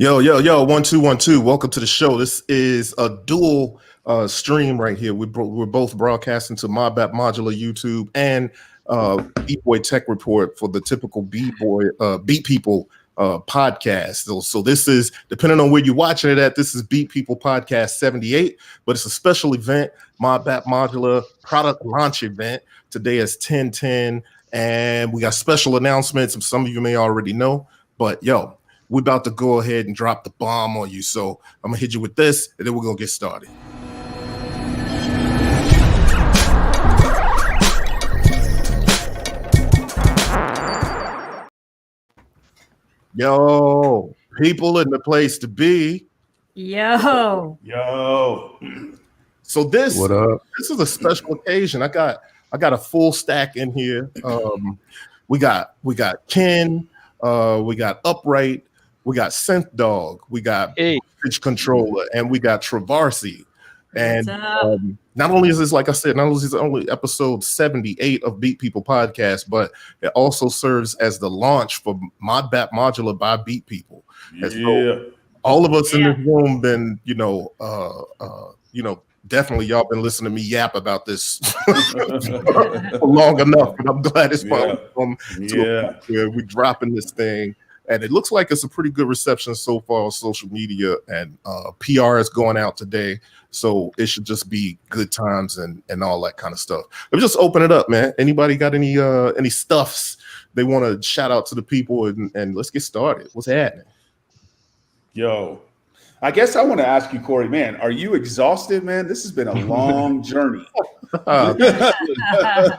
Yo, 1 2 1 2. Welcome to the show. This is a dual stream right here. We're both broadcasting to Modbap Modular YouTube and Beat Boy Tech Report for the typical Beatppl podcast. So this is, depending on where you're watching it at, this is Beatppl Podcast 78, but it's a special event, Modbap Modular product launch event. Today is 10/10, and we got special announcements. Some of you may already know, but yo, we're about to go ahead and drop the bomb on you. So I'm gonna hit you with this, and then we're gonna get started. Yo, people in the place to be. Yo. So this What up? This is a special occasion. I got a full stack in here. We got Ken, we got Upright, we got Synth Dog, we got Pitch Controller, and we got Travarsi. And not only is this, like I said, not only is this only episode 78 of Beatppl Podcast, but it also serves as the launch for Modbap Modular by Beatppl. And so all of us in this room been, definitely y'all been listening to me yap about this for long enough, but I'm glad it's finally come to where we're dropping this thing. And it looks like it's a pretty good reception so far on social media, and PR is going out today. So it should just be good times and all that kind of stuff. Let me just open it up, man. Anybody got any stuffs they want to shout out to the people, and let's get started. What's happening? Yo, I guess I want to ask you, Corey, man, are you exhausted, man? This has been a long journey.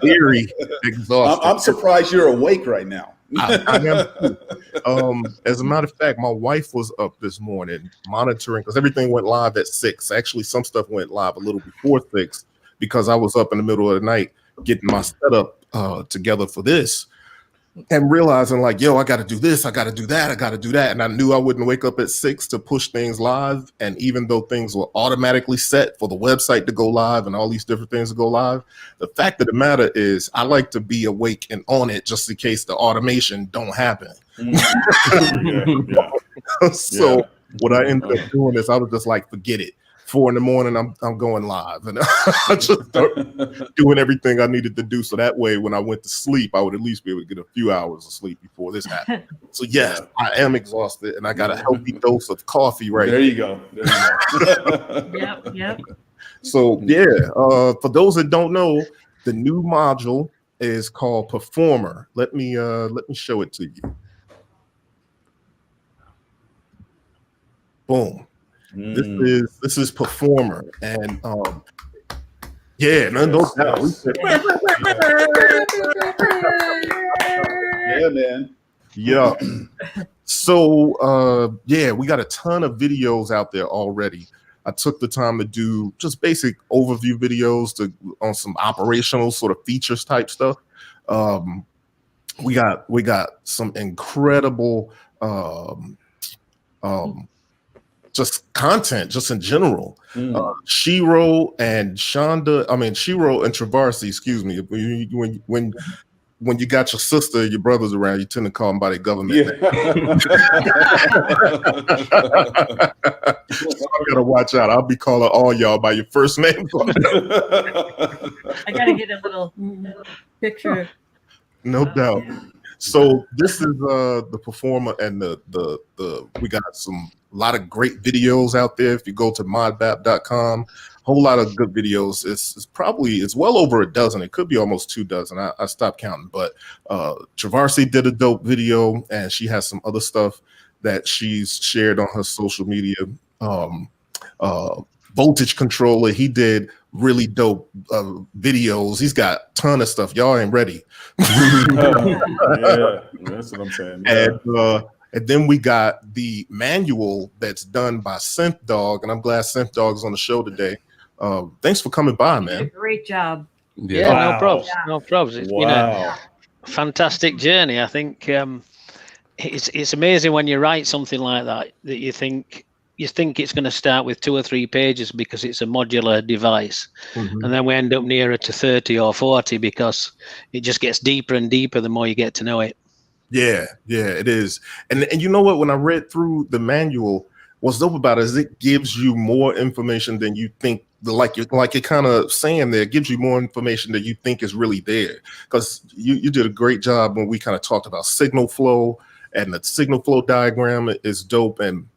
Very exhausted. I'm surprised you're awake right now. I am. As a matter of fact, my wife was up this morning monitoring because everything went live at 6. Actually, some stuff went live a little before 6 because I was up in the middle of the night getting my setup together for this, and realizing like, yo, I got to do this, I got to do that, I got to do that, and I knew I wouldn't wake up at 6 to push things live. And even though things were automatically set for the website to go live and all these different things to go live, the fact of the matter is I like to be awake and on it just in case the automation don't happen. So what I ended up doing is I was just like, forget it. 4 a.m, I'm going live, and I just started doing everything I needed to do. So that way, when I went to sleep, I would at least be able to get a few hours of sleep before this happened. So yes, I am exhausted, and I got a healthy dose of coffee right there. You go. Yep. So for those that don't know, the new module is called Performer. Let me show it to you. Boom. This is Performer, and no doubt. Man. Yeah. So we got a ton of videos out there already. I took the time to do just basic overview videos on some operational sort of features type stuff. We got some incredible just content, just in general. Shiro and Travarsi, excuse me. When you got your sister, your brothers around, you tend to call them by their government name. So I gotta watch out. I'll be calling all y'all by your first name. I gotta get a little picture. No doubt. So this is the Performer, and the we got a lot of great videos out there. If you go to modbap.com, whole lot of good videos. It's well over a dozen. It could be almost 2 dozen. I stopped counting, but Travarsi did a dope video, and she has some other stuff that she's shared on her social media. Voltage Controller, he did really dope videos. He's got a ton of stuff. Y'all ain't ready. That's what I'm saying. And then we got the manual that's done by Synth Dog, and I'm glad Synth Dog is on the show today. Thanks for coming by, man. Great job. Yeah, no probs. It's been a fantastic journey. I think it's amazing when you write something like that you think it's going to start with 2 or 3 pages because it's a modular device, and then we end up nearer to 30 or 40 because it just gets deeper and deeper the more you get to know it. Yeah, it is. And you know what? When I read through the manual, what's dope about it is it gives you more information than you think. Like you're kind of saying there, it gives you more information that you think is really there. Because you did a great job when we kind of talked about signal flow, and the signal flow diagram is dope. And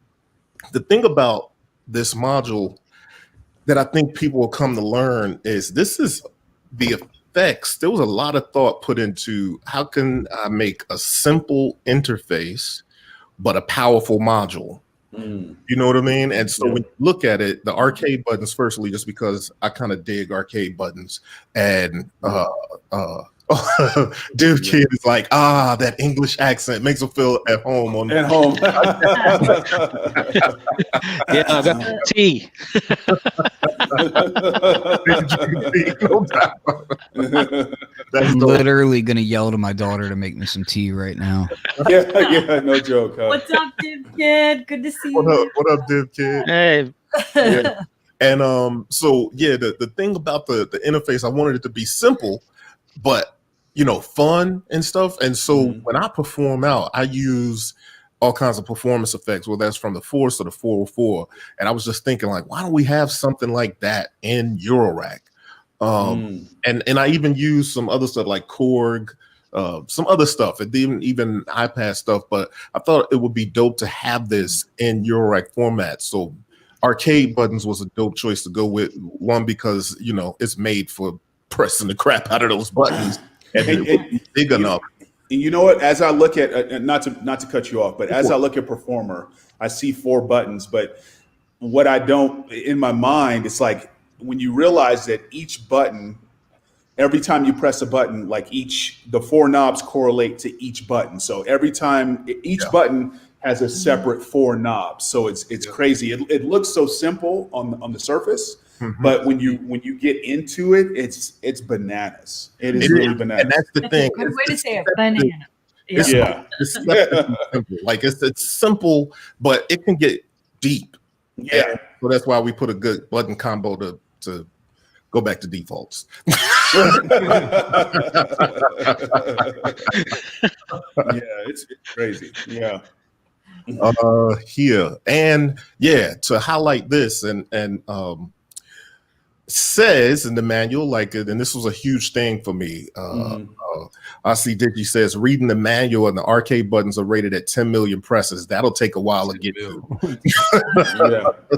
the thing about this module that I think people will come to learn is this is the effects. There was a lot of thought put into how can I make a simple interface, but a powerful module. You know what I mean? And so when you look at it, the arcade buttons, firstly, just because I kind of dig arcade buttons, and Div Kid is like, that English accent makes him feel at home. At home. Yeah, I got tea. I'm literally gonna yell to my daughter to make me some tea right now. Yeah, no joke. What's up, Div Kid? Good to see you. What up, Div Kid? Hey. Yeah. And so yeah, the thing about the interface, I wanted it to be simple, but fun and stuff. And so when I perform out, I use all kinds of performance effects, whether that's from the Force or the 404. And I was just thinking, like, why don't we have something like that in Eurorack? And I even use some other stuff like Korg, some other stuff, and even iPad stuff. But I thought it would be dope to have this in Eurorack format. So arcade buttons was a dope choice to go with. One, because it's made for pressing the crap out of those buttons, and it's big enough. You know what? As I look at not to cut you off, but as I look at Performer, I see 4 buttons. But what I don't in my mind, it's like when you realize that each button, every time you press a button, like the 4 knobs correlate to each button. So every time each button has a separate 4 knobs. So it's crazy. It looks so simple on the surface. But when you get into it, it's bananas. It is really bananas. And that's the thing. Good way to say it, banana. It's simple. Like it's simple, but it can get deep. Yeah. And so that's why we put a good button combo to go back to defaults. Yeah, it's crazy. Yeah. Here and to highlight this and says in the manual, like, and this was a huge thing for me. I see Digi says reading the manual and the arcade buttons are rated at 10 million presses. That'll take a while to get to.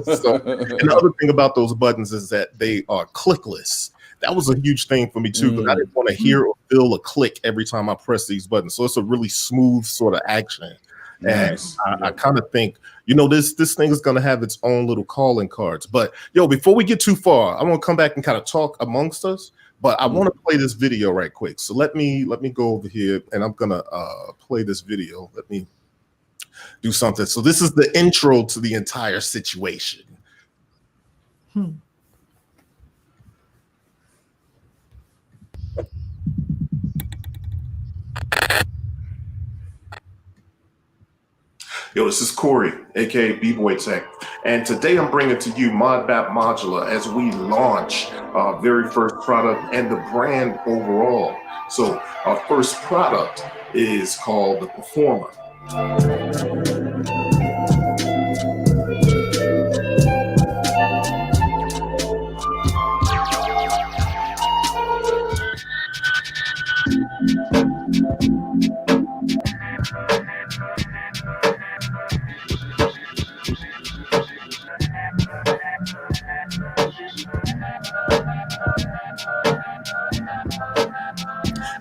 So, and the other thing about those buttons is that they are clickless. That was a huge thing for me too, because I didn't want to hear or feel a click every time I press these buttons. So it's a really smooth sort of action. Nice. And I kind of think, this thing is going to have its own little calling cards. But before we get too far, I want to come back and kind of talk amongst us. But I want to play this video right quick. So let me go over here, and I'm gonna play this video. Let me do something. So this is the intro to the entire situation. Yo, this is Corey, aka B-Boy Tech, and today I'm bringing to you Modbap Modular as we launch our very first product and the brand overall. So our first product is called the Performer.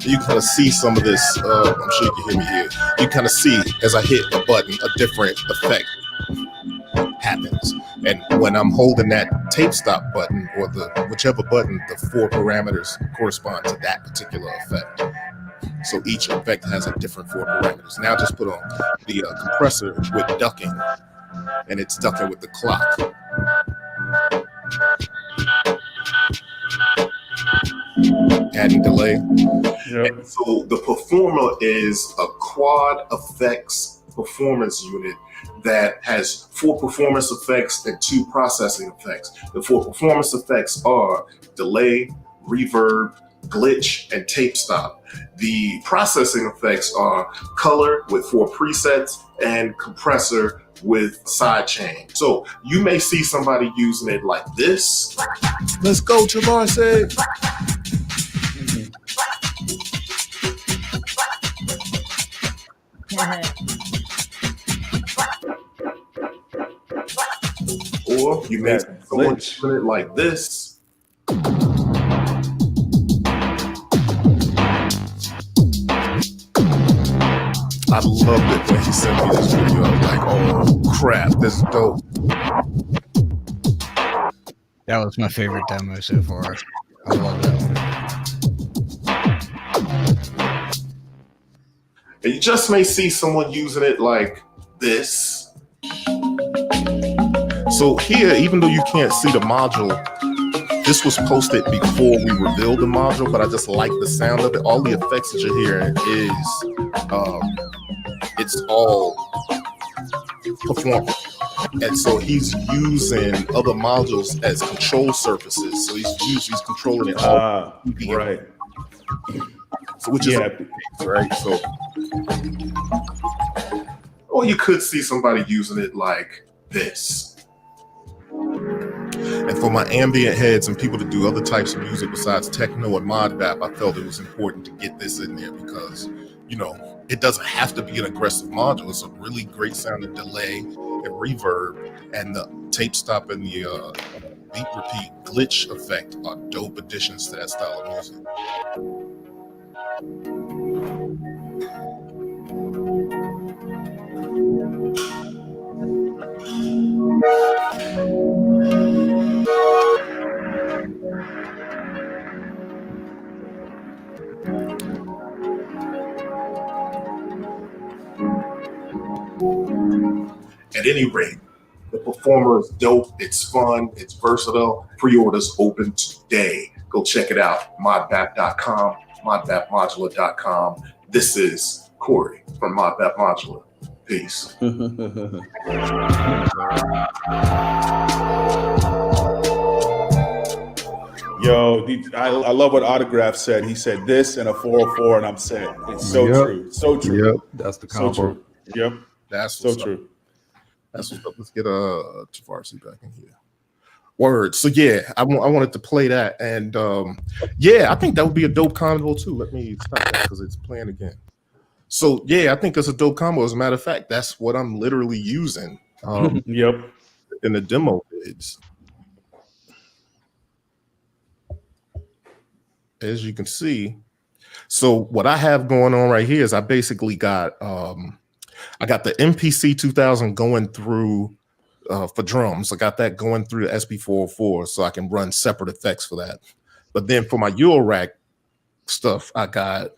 You kind of see some of this. I'm sure you can hear me here. You kind of see as I hit a button, a different effect happens. And when I'm holding that tape stop button or whichever button, the 4 parameters correspond to that particular effect. So each effect has a different 4 parameters. Now just put on the compressor with ducking, and it's ducking with the clock. Adding delay. And so the Performer is a quad effects performance unit that has 4 performance effects and 2 processing effects. The 4 performance effects are delay, reverb, glitch, and tape stop. The processing effects are color with 4 presets and compressor with sidechain. So you may see somebody using it like this. Let's go, Tavarse. Or you may see someone using it like this. I loved it when he sent me this video. I was like, oh crap, this is dope. That was my favorite demo so far. I love that one. And you just may see someone using it like this. So here, even though you can't see the module, this was posted before we revealed the module, but I just like the sound of it. All the effects that you're hearing is, it's all performance. And so he's using other modules as control surfaces. So he's controlling it all. Right. So which is right. So, or you could see somebody using it like this. And for my ambient heads and people to do other types of music besides techno and Modbap, I felt it was important to get this in there because, you know, it doesn't have to be an aggressive module. It's a really great sounding delay and reverb, and the tape stop and the beat repeat glitch effect are dope additions to that style of music. At any rate, the performer is dope, it's fun, it's versatile. Pre-orders open today. Go check it out, modbap.com, modbapmodular.com. This is Corey from Modbap Modular. Peace. Yo, I love what Autograph said. He said this and a 404, and I'm set. It's so true. So true. Yep. That's the combo. So true. Yep. That's so true. That's what's up. Let's get Tavarse back in here. Word. So yeah, I wanted to play that, and yeah, I think that would be a dope combo too. Let me stop that because it's playing again. So yeah, I think it's a dope combo. As a matter of fact, that's what I'm literally using. Yep. In the demo vids. As you can see. So what I have going on right here is I basically got I got the MPC 2000 going through for drums. I got that going through the SP404 so I can run separate effects for that. But then for my eurorack stuff, I got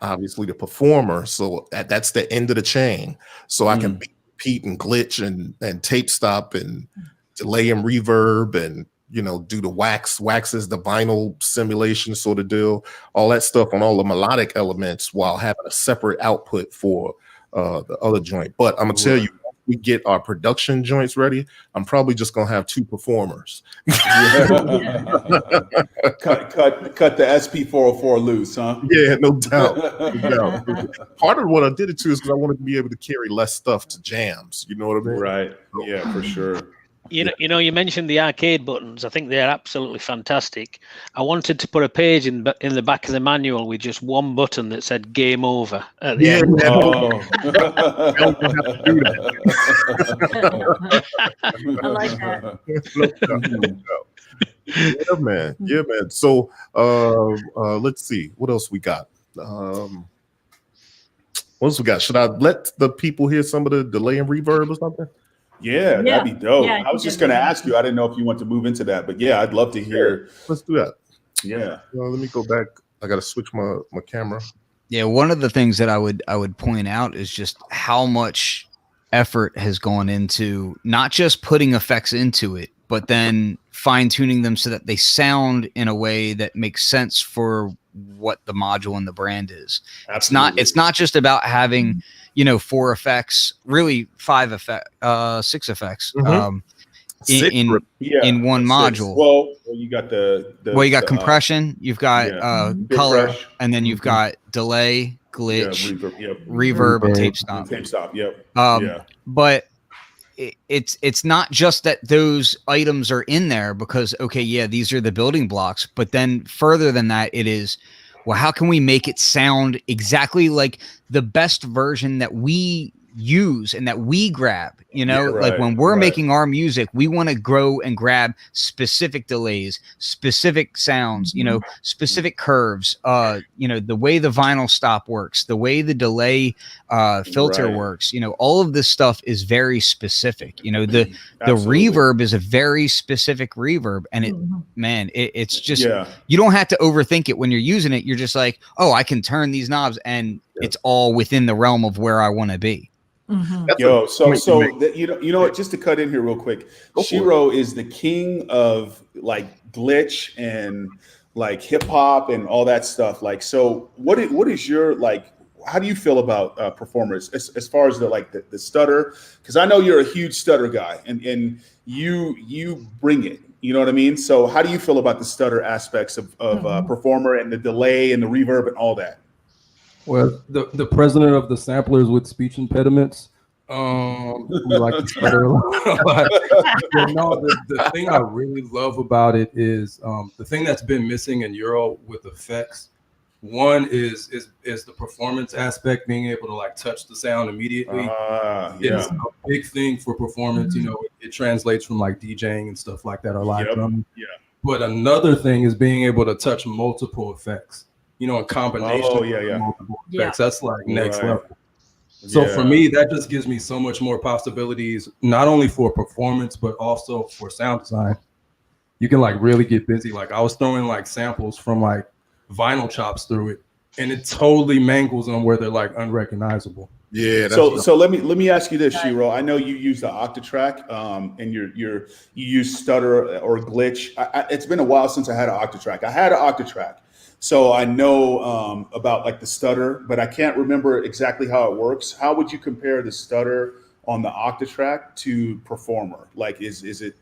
obviously the performer. So that's the end of the chain. So I can repeat and glitch and tape stop and delay and reverb and, you know, do the waxes, the vinyl simulation sort of deal, all that stuff on all the melodic elements while having a separate output for the other joint. But I'm gonna tell you, once we get our production joints ready, I'm probably just gonna have 2 performers. cut the SP404 loose, huh? Yeah, no doubt. Part of what I did it to is because I wanted to be able to carry less stuff to jams. You know what I mean? Right. Yeah, for sure. You know, you mentioned the arcade buttons. I think they're absolutely fantastic. I wanted to put a page in the back of the manual with just one button that said "Game Over" at the end. Oh. I like that. Yeah, man. So let's see what else we got. What else we got? Should I let the people hear some of the delay and reverb or something? Yeah, that'd be dope. Yeah, I was just going to ask you. I didn't know if you want to move into that, but yeah, I'd love to hear. Let's do that. Yeah. Let me go back. I got to switch my camera. Yeah, one of the things that I would point out is just how much effort has gone into not just putting effects into it, but then fine-tuning them so that they sound in a way that makes sense for what the module and the brand is. Absolutely. It's not just about having, 4 effects, really 5 effects, 6 effects. in one module. Well, you got you got compression, you've got color, Refresh. and then you've got delay, glitch, reverb, and tape stop. Tape stop. Yep. But it's not just that those items are in there because these are the building blocks, but then further than that, it is, well, how can we make it sound exactly like the best version that we use and that we grab? Like when we're making our music, we want to grow and grab specific delays, specific sounds, specific curves, the way the vinyl stop works, the way the delay filter works, all of this stuff is very specific. The reverb is a very specific reverb, and it's just, you don't have to overthink it when you're using it. You're just like, oh, I can turn these knobs and it's all within the realm of where I want to be. You know what? Just to cut in here real quick, Shiro is the king of like glitch and like hip hop and all that stuff. Like, so what is your like? How do you feel about performers as far as the stutter? Because I know you're a huge stutter guy, and you bring it. You know what I mean? So how do you feel about the stutter aspects of performer and the delay and the reverb and all that? Well, the president of the samplers with speech impediments, we like to stutter a lot. But no, the thing I really love about it is the thing that's been missing in Euro with effects. One is the performance aspect, being able to like touch the sound immediately. It's a big thing for performance. It translates from like DJing and stuff like that or live drumming. But another thing is being able to touch multiple effects. In combination with multiple effects. That's like next level. So for me, that just gives me so much more possibilities, not only for performance, but also for sound design. You can like really get busy. Like I was throwing like samples from like vinyl chops through it, and it totally mangles them where they're like unrecognizable. Yeah. So let me ask you this, Shiro. I know you use the Octatrack, and you use stutter or glitch. It's been a while since I had an Octatrack. I had an Octatrack. So I know about like the stutter, but I can't remember exactly how it works. How would you compare the stutter on the Octatrack to performer? Like, is it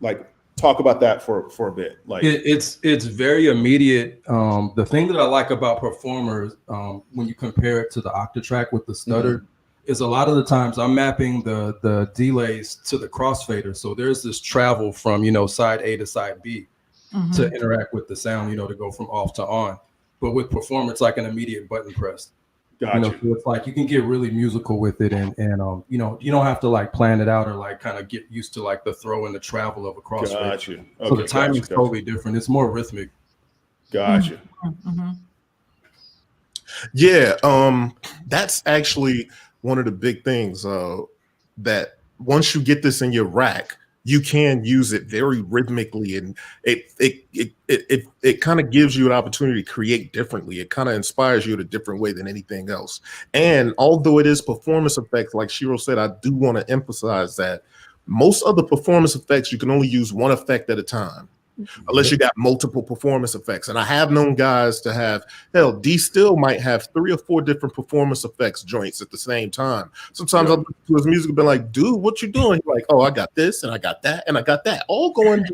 like, talk about that for a bit? Like it's very immediate. The thing that I like about performers, when you compare it to the Octatrack with the stutter, is a lot of the times I'm mapping the delays to the crossfader. So there's this travel from side A to side B. To interact with the sound, to go from off to on. But with performance, it's like an immediate button press. Gotcha. So it's like you can get really musical with it, and you don't have to like plan it out or like kind of get used to like the throw and the travel of a crossfader. Gotcha. Okay, so the timing is totally different. It's more rhythmic. Gotcha. Yeah, that's actually one of the big things that once you get this in your rack, you can use it very rhythmically, and it kind of gives you an opportunity to create differently. It kind of inspires you in a different way than anything else. And although it is performance effects, like Shiro said, I do want to emphasize that most of the performance effects, you can only use one effect at a time, unless you got multiple performance effects. And I have known guys to have, hell, D Still might have 3 or 4 different performance effects joints at the same time. Sometimes I'll listen to his music and be like, dude, what you doing? He's like, oh, I got this and I got that and I got that. All going.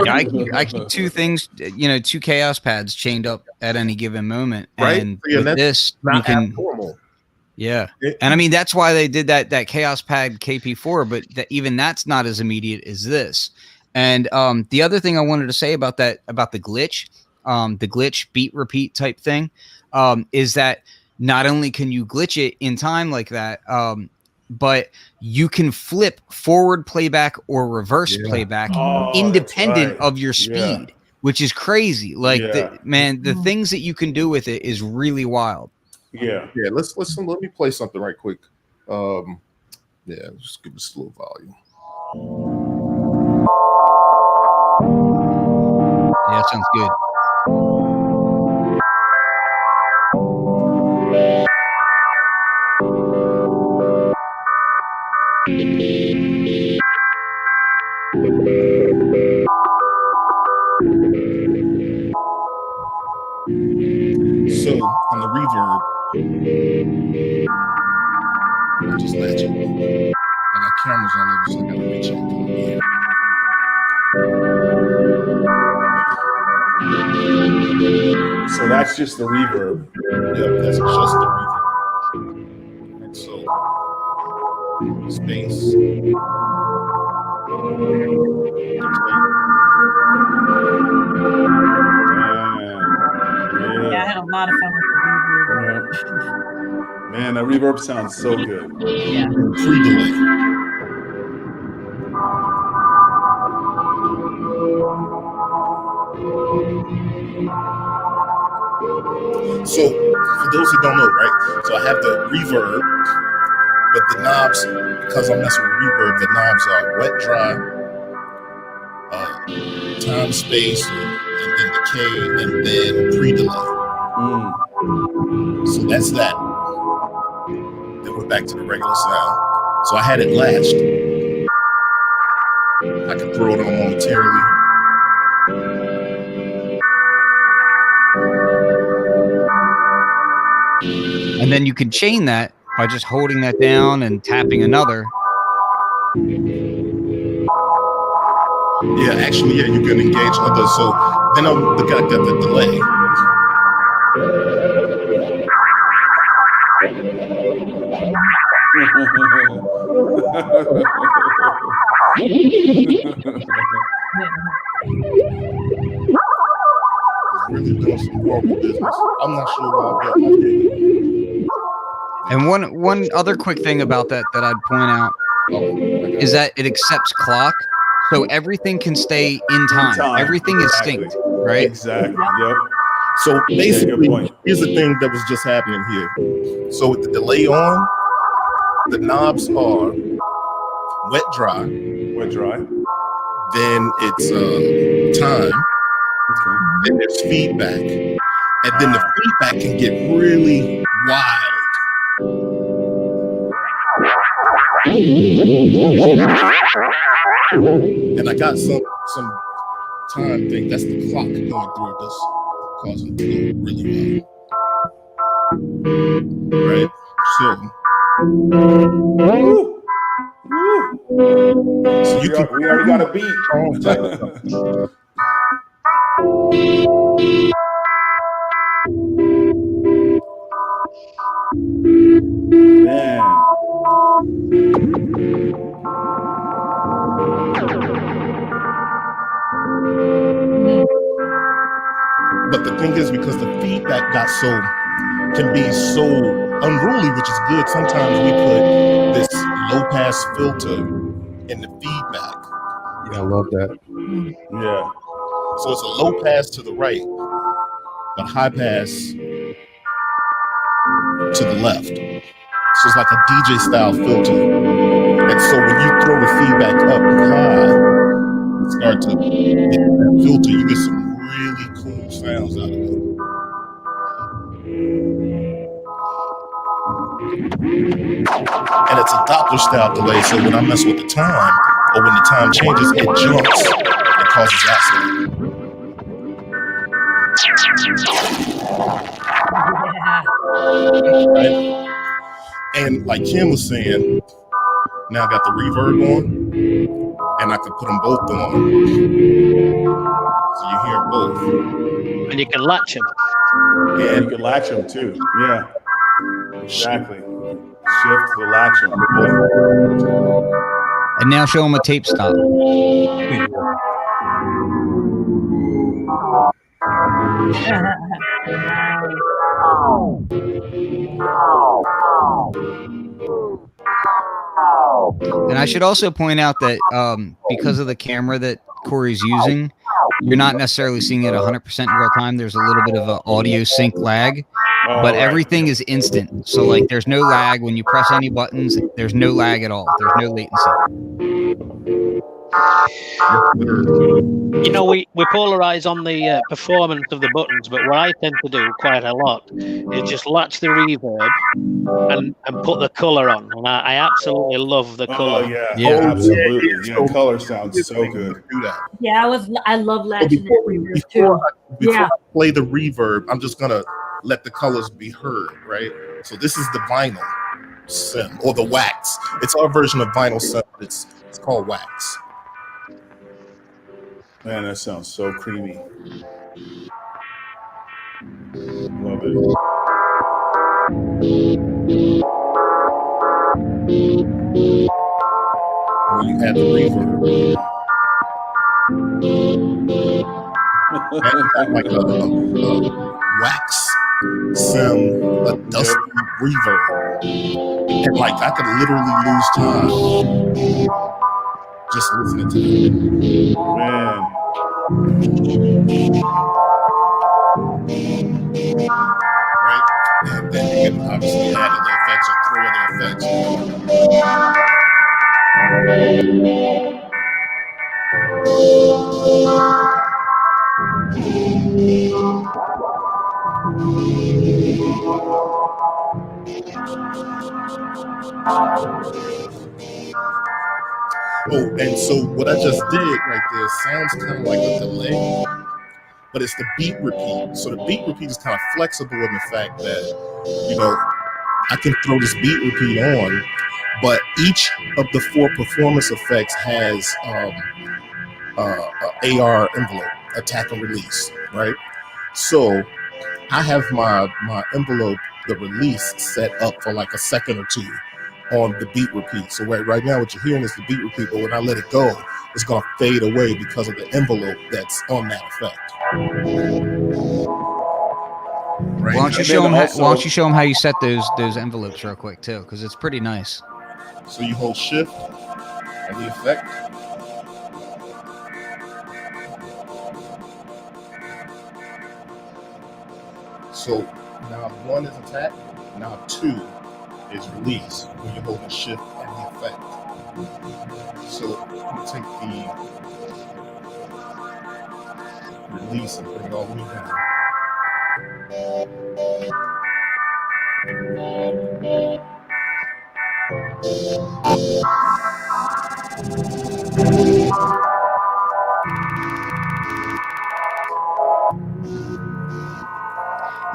I keep 2 things, 2 chaos pads chained up at any given moment. Right. And with this, you can. Abnormal. Yeah. And I mean, that's why they did that chaos pad KP4, but even that's not as immediate as this. And the other thing I wanted to say about the glitch beat repeat type thing, is that not only can you glitch it in time like that, but you can flip forward playback or reverse playback independent of your speed, which is crazy. Like the things that you can do with it is really wild. Yeah. Let me play something right quick. Just give us a little volume. Yeah, sounds good. So on the reverb, I'll just let you. And I cameras all over, so I gotta recheck them. Yeah. So that's just the reverb. Yep, that's just the reverb. And so space. Yeah, I had a lot of fun with the reverb. Man, that reverb sounds so good. Yeah. Pre-delay. So for those who don't know, right? So I have the reverb, but the knobs, because I'm messing with reverb, the knobs are wet, dry, time, space, and then decay, and then pre-delay. So that's that. Then we're back to the regular sound. So I had it latched. I can throw it on momentarily. And then you can chain that by just holding that down and tapping another. Yeah, actually, yeah, you can engage others. So then I'll look at the delay. Really doing some horrible business. I'm not sure why, but I did. And one other quick thing about that I'd point out is that it accepts clock, so everything can stay in time. Everything is synced, right? Exactly. Yep. So basically, point. here's the thing that was just happening here. So with the delay on, the knobs are wet, dry. Wet, dry. Then it's time. Okay. Then there's feedback, and then the feedback can get really wild. And I got some time thing. That's the clock going through it. That's causing it to go really wild. Right? So, so you can, we already got a beat. Man. But the thing is, because the feedback can be so unruly, which is good. Sometimes we put this low pass filter in the feedback. Yeah, I love that. Yeah. So it's a low pass to the right, but high pass to the left. So it's like a DJ style filter. And so when you throw the feedback up high, start to hit that filter, you get some really cool sounds out of it. And it's a Doppler style delay, so when I mess with the time, or when the time changes, it jumps and causes that sound. Right? And like Kim was saying, now I got the reverb on, and I can put them both on. So you hear both. And you can latch them. And you can latch them too. Yeah. Exactly. Shift to latch them. And now show them a tape stop. And I should also point out that because of the camera that Corey's using, you're not necessarily seeing it 100% in real time. There's a little bit of an audio sync lag, but everything is instant. So like there's no lag when you press any buttons. There's no lag at all. There's no latency. You know, we polarize on the performance of the buttons, but what I tend to do quite a lot is just latch the reverb and put the color on, and I absolutely love the color. Oh yeah, Yeah. absolutely. Yeah, color sounds so good. Do that. Yeah, I love latching that reverb too. Before Yeah. I play the reverb, I'm just gonna let the colors be heard, right? So this is the vinyl. sim or the wax. It's our version of vinyl sim. It's called wax. Man, that sounds so creamy. Love it. When you add the reverb, and like a wax sim, a dusty reverb, and like I could literally lose time just listening to it. Man. Right? And then you can obviously add other effects or throw other effects. Oh, and so what I just did right there sounds kind of like a delay, but it's the beat repeat. So the beat repeat is kind of flexible in the fact that, you know, I can throw this beat repeat on, but each of the 4 performance effects has AR envelope, attack and release, right? So I have my envelope, the release set up for like a second or 2 on the beat repeat. So right now what you're hearing is the beat repeat, but when I let it go, it's gonna fade away because of the envelope that's on that effect. Right? Why don't you show them? Why don't you show them how you set those envelopes real quick too? Because it's pretty nice. So you hold shift on the effect. So now 1 is attack, now 2 is release when you're holding shift and the effect. So you take the release and bring it all the way down.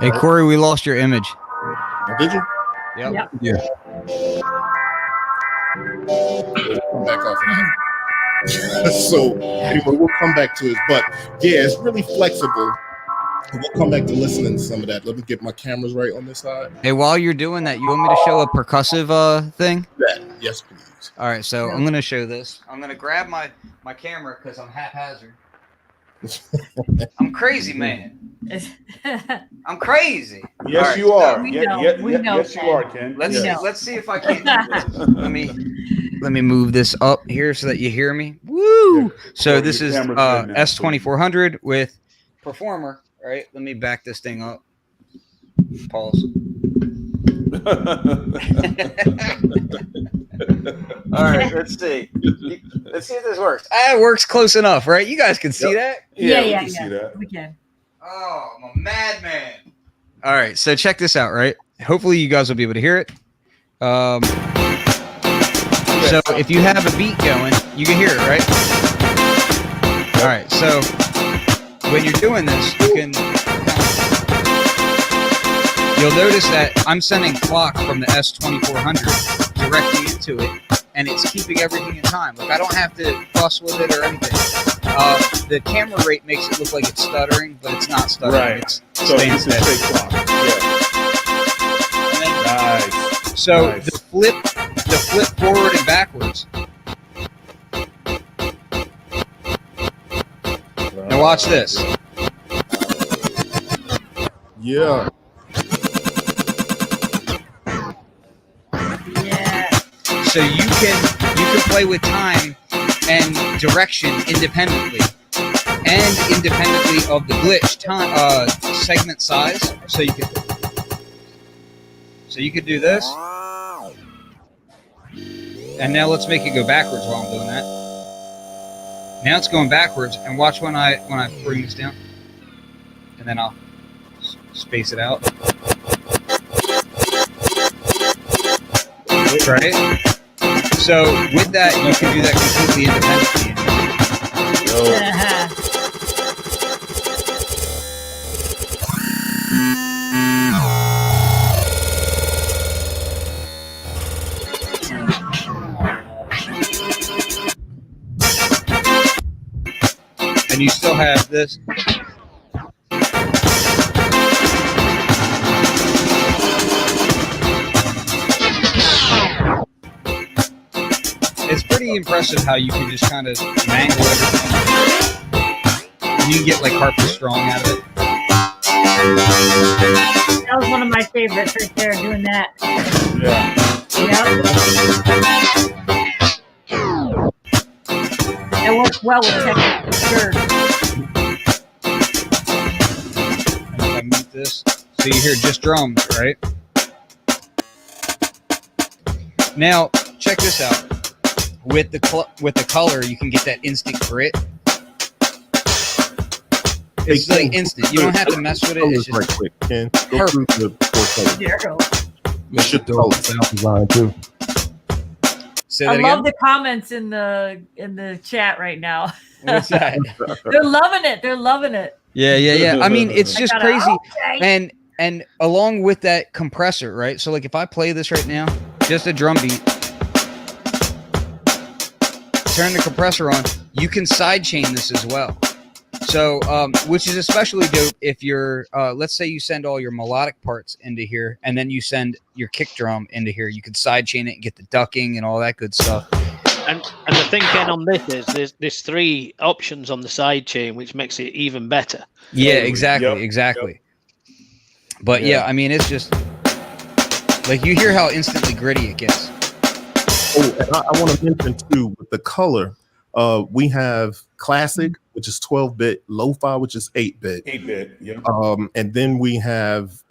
Hey Corey, we lost your image. Oh, did you? Yep. Yeah. Come back off of that. So anyway, we'll come back to it. But yeah, it's really flexible. We'll come back to listening to some of that. Let me get my cameras right on this side. Hey, while you're doing that, you want me to show a percussive thing? Yes, please. All right, so I'm gonna show this. I'm gonna grab my camera because I'm haphazard. I'm crazy, man. I'm crazy. Yes, right, you are. We Yes, you are, Ken. Let's see if I can do this. Let me move this up here so that you hear me. Woo! Yeah. So this Your is camera's good now, S2400 with Performer. All right, let me back this thing up. Pause. All right, let's see. Let's see if this works. It works close enough, right? You guys can see that? Yeah, we can see that. We can. Oh, I'm a madman. All right, so check this out, right? Hopefully you guys will be able to hear it. So if you have a beat going, you can hear it, right? All right, so when you're doing this, you'll notice that I'm sending clock from the S2400 directly into it, and it's keeping everything in time. Like I don't have to fuss with it or anything. The camera rate makes it look like it's stuttering, but it's not stuttering. Right. It's So staying it's a steady. straight clock. Yeah. Nice. So Nice. the flip forward and backwards. Now watch this. Yeah. Yeah. So you can play with time and direction independently, and independently of the glitch time segment size. So you could do this. And now let's make it go backwards while I'm doing that. Now it's going backwards, and watch when I bring this down, and then I'll space it out. Right? So with that, you can do that completely independently. and you still have this. It's pretty impressive how you can just kind of mangle everything. You can get like carpet strong out of it. That was one of my favorites right there, doing that. Yeah. Yep. It works well with tech, for sure. And if I mute this, so you hear just drums, right? Now, check this out. With the color, you can get that instant grit. It's like instant. You don't have to mess with it. It's just right quick. Ken, go perfect. through the 4 colors. There you go. Mr. Dope sound design too. Say I that love again. the comments in the chat right now. What's that? They're loving it. They're loving it. Yeah. I mean, it's just crazy. Okay. And along with that compressor, right? So like if I play this right now, just a drum beat, turn the compressor on, you can sidechain this as well. So, which is especially dope if you're, let's say you send all your melodic parts into here, and then you send your kick drum into here. You can sidechain it and get the ducking and all that good stuff. And the thing, Ken, on this is there's 3 options on the side chain, which makes it even better. Yeah, Totally. exactly. But Yeah. yeah, I mean, it's just like you hear how instantly gritty it gets. Oh, and I want to mention too with the color. We have classic, which is 12-bit, lo-fi, which is 8-bit. 8-bit. Yeah. And then we have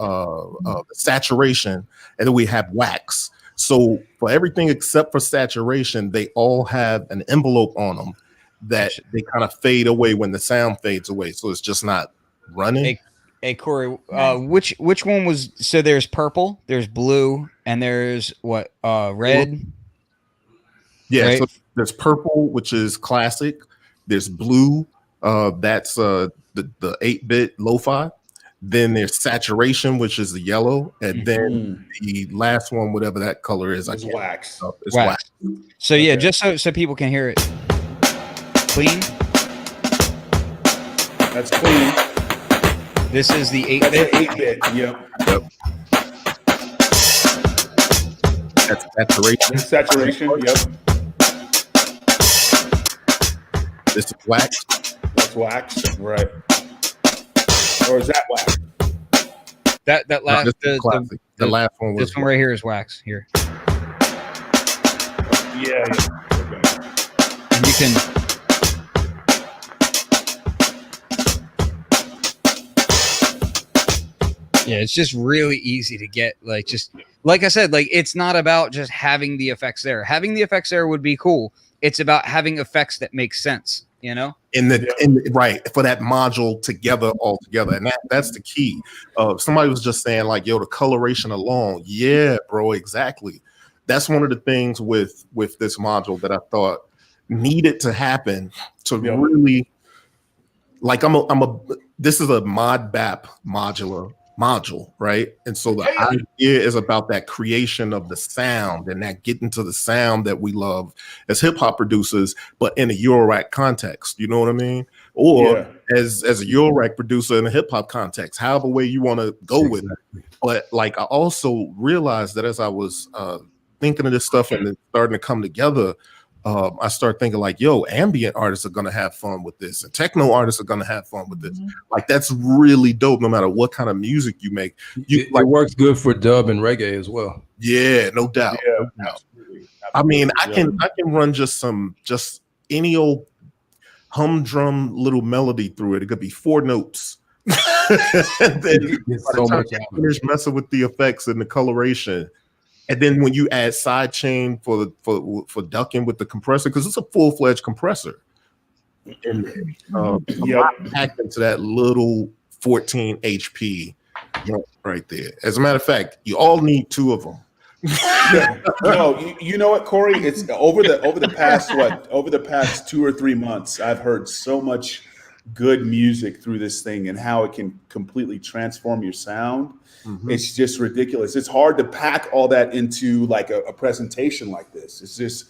saturation, and then we have wax. So for everything except for saturation, they all have an envelope on them that they kind of fade away when the sound fades away. So it's just not running. Hey Corey, which one was? So there's purple, there's blue, and there's what? Red. Yeah. Right? So there's purple, which is classic. There's blue. That's the 8-bit lo-fi. Then there's saturation, which is the yellow, and then the last one, whatever that color is, It's wax. It's wax. So yeah, just so people can hear it clean. That's clean. This is the That's 8-bit. an 8-bit. Yep. That's saturation. Saturation. Yep. This is wax. That's wax. Right. Or is that wax? That last This is classic. The last one was this one right here is wax here, Yeah. Okay. and you can. Yeah, it's just really easy to get. Like, just like I said, like it's not about just having the effects there. Having the effects there would be cool. It's about having effects that make sense, you know? Right, for that module together all together. And that's the key. Somebody was just saying, like, yo, the coloration alone. Yeah, bro, exactly. That's one of the things with this module that I thought needed to happen to really, like, this is a Modbap modular module, right? And so the idea is about that creation of the sound and that getting to the sound that we love as hip-hop producers, but in a eurorack context, you know what I mean? Or as a eurorack producer in a hip-hop context, however way you want to go with it. But like, I also realized that as I was thinking of this stuff and it's starting to come together, I start thinking like, yo, ambient artists are going to have fun with this, and techno artists are going to have fun with this. Like, that's really dope. No matter what kind of music you make, It works good for dub and reggae as well. Yeah, no doubt. Yeah, no doubt. absolutely. I mean, I can run just any old humdrum little melody through it. It could be 4 notes. And then It's by so the time much you out. finish messing with the effects and the coloration. And then when you add sidechain for ducking with the compressor, because it's a full-fledged compressor, and packed into that little 14 HP right there. As a matter of fact, you all need 2 of them. No, you know what, Corey? It's over the past 2 or 3 months, I've heard so much good music through this thing and how it can completely transform your sound. It's just ridiculous. It's hard to pack all that into like a presentation like this. It's just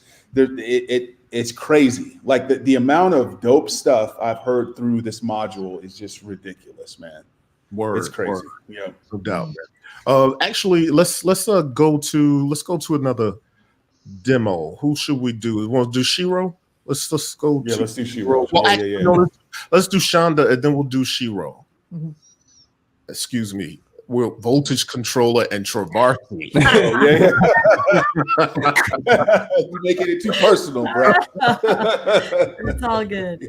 it's crazy. Like the amount of dope stuff I've heard through this module is just ridiculous, man. It's crazy. Word. Yeah, No doubt, man. Actually, let's go to another demo. Who should we do? We want to do Shiro? Let's go. Yeah, let's do Shiro. Well, Yeah, actually, no, let's do Shonda, and then we'll do Shiro. Excuse me. We're voltage controller and Travarsi. Yeah. You're making it too personal, bro. It's all good.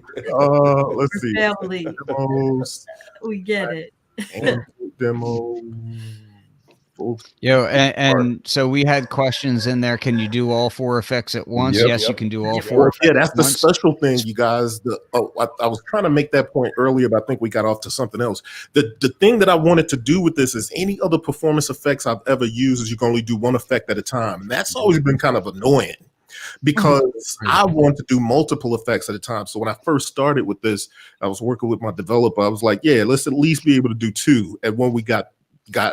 Let's see. Family. Demos We get it. and demo. Yo, and so we had questions in there. Can you do all 4 effects at once? Yep, Yes, you can do all 4 effects Yeah, that's at the once. special thing, you guys. I was trying to make that point earlier, but I think we got off to something else. The thing that I wanted to do with this is any other performance effects I've ever used is you can only do 1 effect at a time. And that's always been kind of annoying because I want to do multiple effects at a time. So when I first started with this, I was working with my developer. I was like, yeah, let's at least be able to do 2. And when we got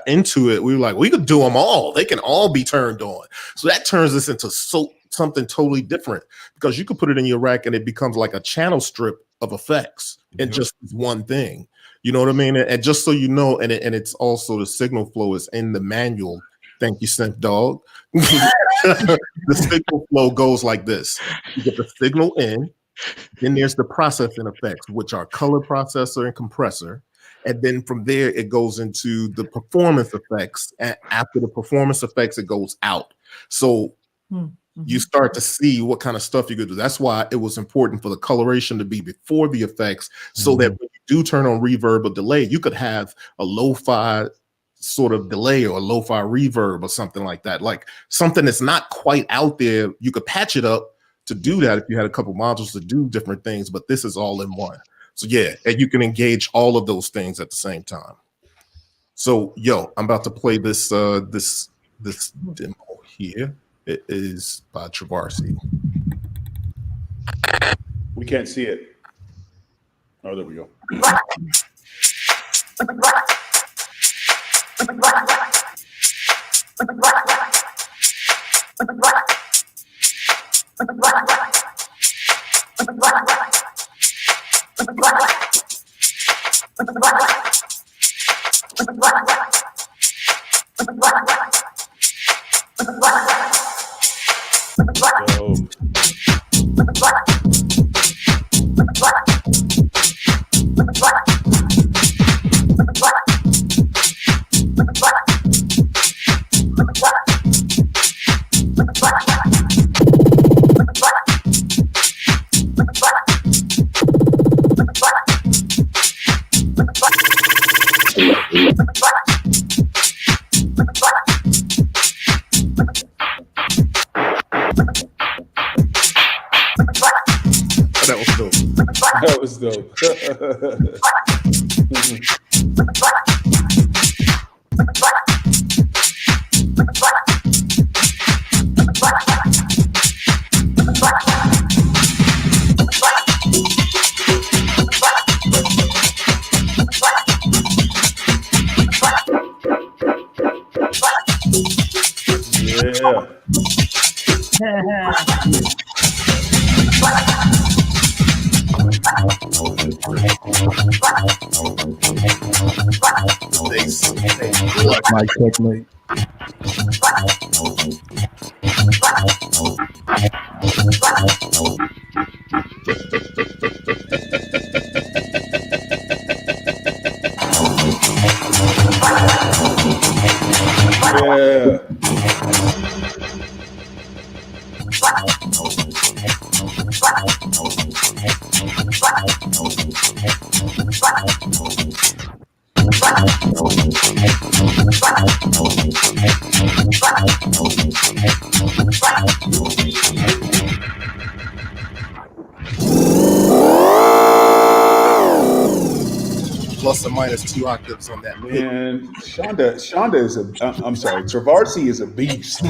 into it, we were like, we could do them all. They can all be turned on. So that turns this into something totally different because you could put it in your rack and it becomes like a channel strip of effects and just one thing. You know what I mean? And just so you know, and it's also the signal flow is in the manual. Thank you, Synth Dog. The signal flow goes like this. You get the signal in, then there's the processing effects, which are color processor and compressor. And then from there, it goes into the performance effects. And after the performance effects, it goes out. So you start to see what kind of stuff you could do. That's why it was important for the coloration to be before the effects, so that when you do turn on reverb or delay, you could have a lo-fi sort of delay or a lo-fi reverb or something like that. Like something that's not quite out there. You could patch it up to do that if you had a couple modules to do different things, but this is all in one. So yeah, and you can engage all of those things at the same time. So yo, I'm about to play this this demo here. It is by Travarsi. We can't see it. Oh, there we go. That was dope. My checkmate. Yeah. Plus or minus 2 octaves on that. Man, Shonda is I'm sorry, Travarsi is a beast.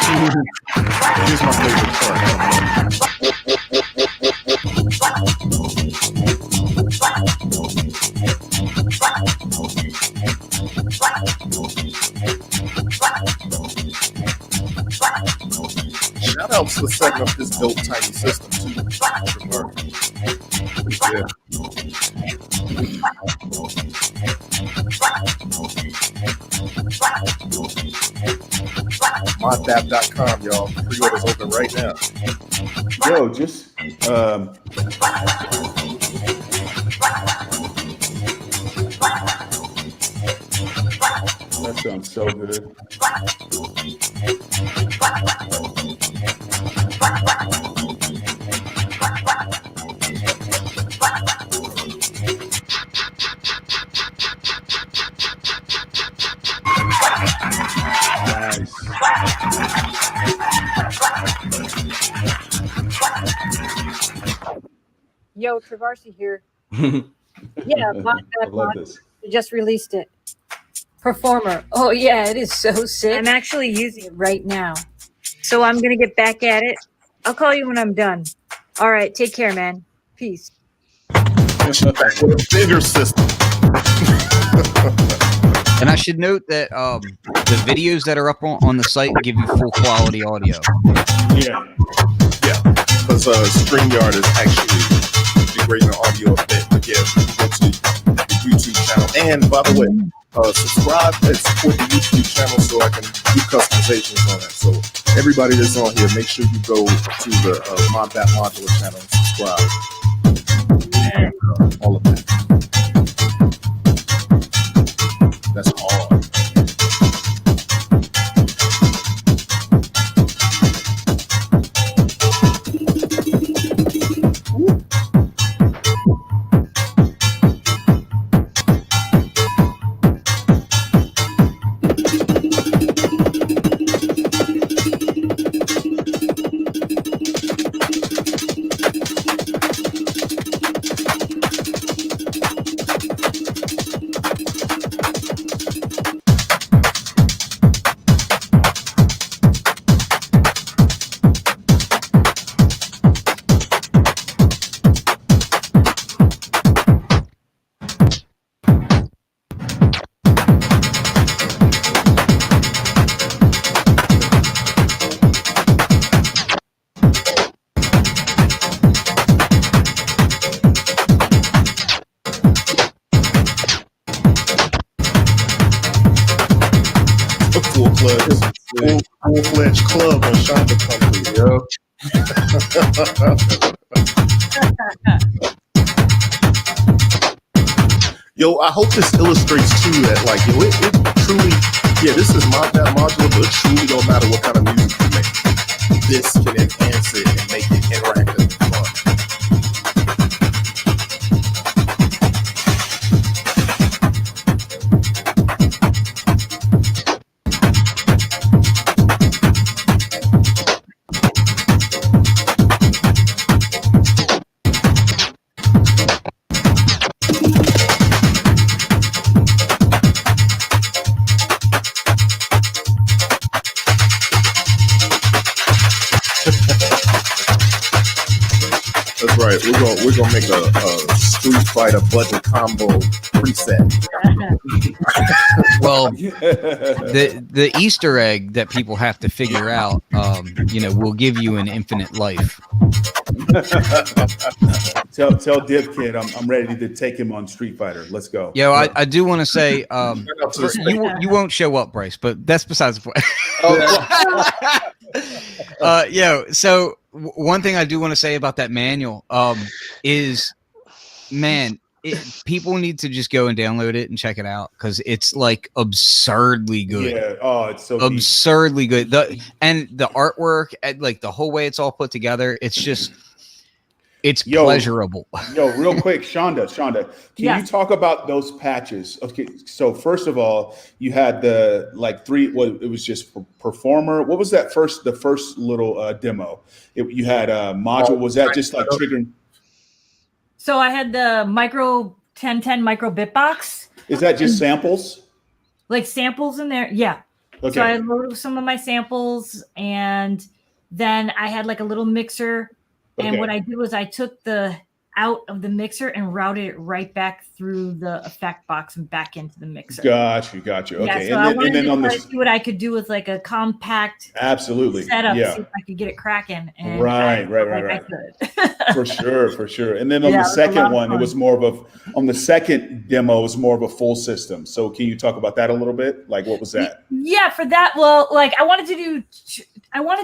Here's my favorite part. Shout outs for setting up this dope tiny system too. Yeah. Modbap.com, y'all. Pre-orders open right now. Yo, just that sounds so good. Nice. Yo, Travarsi here. Yeah, I love this. we just released it. Performer. Oh yeah, it is so sick. I'm actually using it right now. So I'm gonna get back at it. I'll call you when I'm done. All right, take care, man. Peace. With a bigger system. And I should note that the videos that are up on the site give you full quality audio. Yeah. Because StreamYard is actually degrading the audio a bit. But yeah, go to the YouTube channel. And by the way, subscribe and support the YouTube channel so I can do customizations on it. So everybody that's on here, make sure you go to the Modbap Modular channel and subscribe. And all of that. That's hard. Full-fledged club on Shonda Country. Yo, I hope this illustrates too that like yo, it truly, yeah, this is Modbap Modular, but it truly don't matter what kind of music you make. This can enhance it and make it interactive and fun. That's right. We're gonna make a Street Fighter budget combo preset. Well, the Easter egg that people have to figure out, will give you an infinite life. Tell Div Kid I'm ready to take him on Street Fighter. Let's go. Yo, I do want to say, you won't show up, Bryce, but that's besides the point. So one thing I do want to say about that manual is, man, people need to just go and download it and check it out because it's like absurdly good. Yeah. Oh, it's so absurdly good. The artwork, like the whole way it's all put together, it's pleasurable. Yo, real quick, Shonda, can you talk about those patches? Okay, so first of all, you had the it was just performer. What was that the first little demo? You had a module. Was that just like triggering? So I had the micro 1010 micro bit box. Is that just samples? Like samples in there? Yeah. Okay. So I loaded some of my samples, and then I had like a little mixer. And Okay. what I did was I took the out of the mixer and routed it right back through the effect box and back into the mixer. Got you. Okay. Yeah, so I wanted to try to see what I could do with like a compact absolutely setup, yeah. see if I could get it cracking. And Right. I could. For sure. And then on the second one, it was more of on the second demo, it was more of a full system. So can you talk about that a little bit? Like, what was that? Yeah, for that, well, like I wanted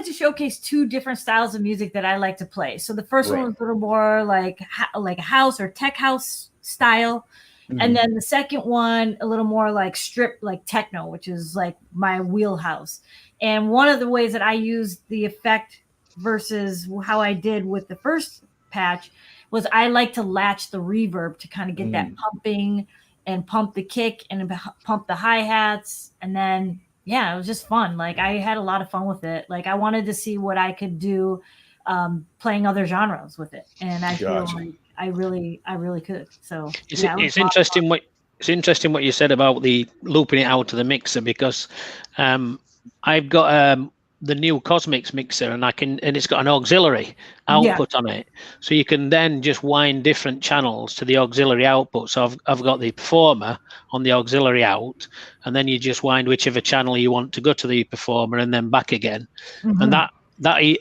to showcase two different styles of music that I like to play. So the first one was a little more like a house or tech house style. Mm-hmm. And then the second one, a little more like strip, like techno, which is like my wheelhouse. And one of the ways that I used the effect versus how I did with the first patch was I like to latch the reverb to kind of get that pumping and pump the kick and pump the hi-hats. And then, yeah, it was just fun. Like I had a lot of fun with it. Like I wanted to see what I could do playing other genres with it. And I feel like I really could. So it's interesting what you said about the looping it out to the mixer, because I've got the new Cosmix mixer, and it's got an auxiliary output on it, so you can then just wind different channels to the auxiliary output. So I've got the performer on the auxiliary out, and then you just wind whichever channel you want to go to the performer and then back again. And that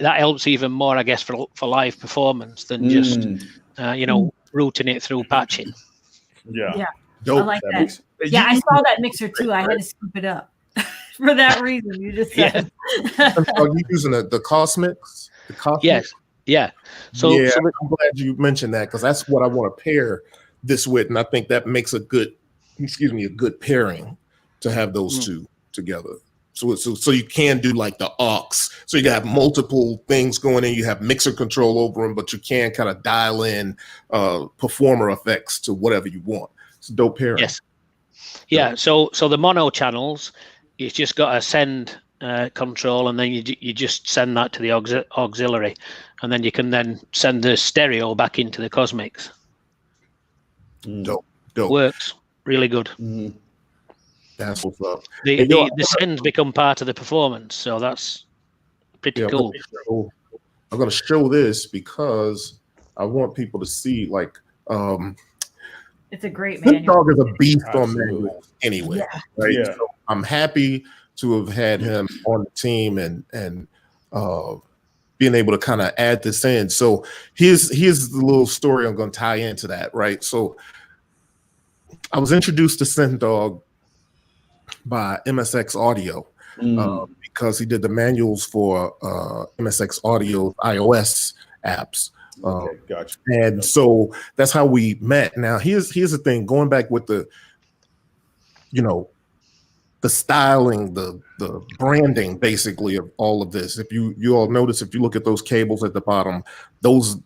helps even more, I guess, for live performance than just routing it through patching. Yeah. Dope. I like that. Yeah, I saw that mixer too. I had to scoop it up for that reason you just said. Are you using the Cosmix? The Cosmix? Yes. Yeah. So I'm glad you mentioned that, because that's what I want to pair this with, and I think that makes a good pairing to have those two together. So you can do like the aux. So you can have multiple things going in. You have mixer control over them, but you can kind of dial in performer effects to whatever you want. It's a dope pairing. Yes. Yeah. So the mono channels, you've just got a send control, and then you just send that to the auxiliary, and then you can then send the stereo back into the Cosmix. Dope. Works really good. That's what's up. The sends become part of the performance, so that's pretty cool. I'm going to show this because I want people to see, like, it's a great manual. Dog is a beast on manuals anyway, right? Yeah. So I'm happy to have had him on the team and being able to kind of add this in. So here's the little story I'm going to tie into that, right? So I was introduced to SynthDog by MSX Audio because he did the manuals for MSX Audio iOS apps. Gotcha. And so that's how we met. Now here's the thing, going back with the styling, the branding basically of all of this. If you all notice, if you look at those cables at the bottom, those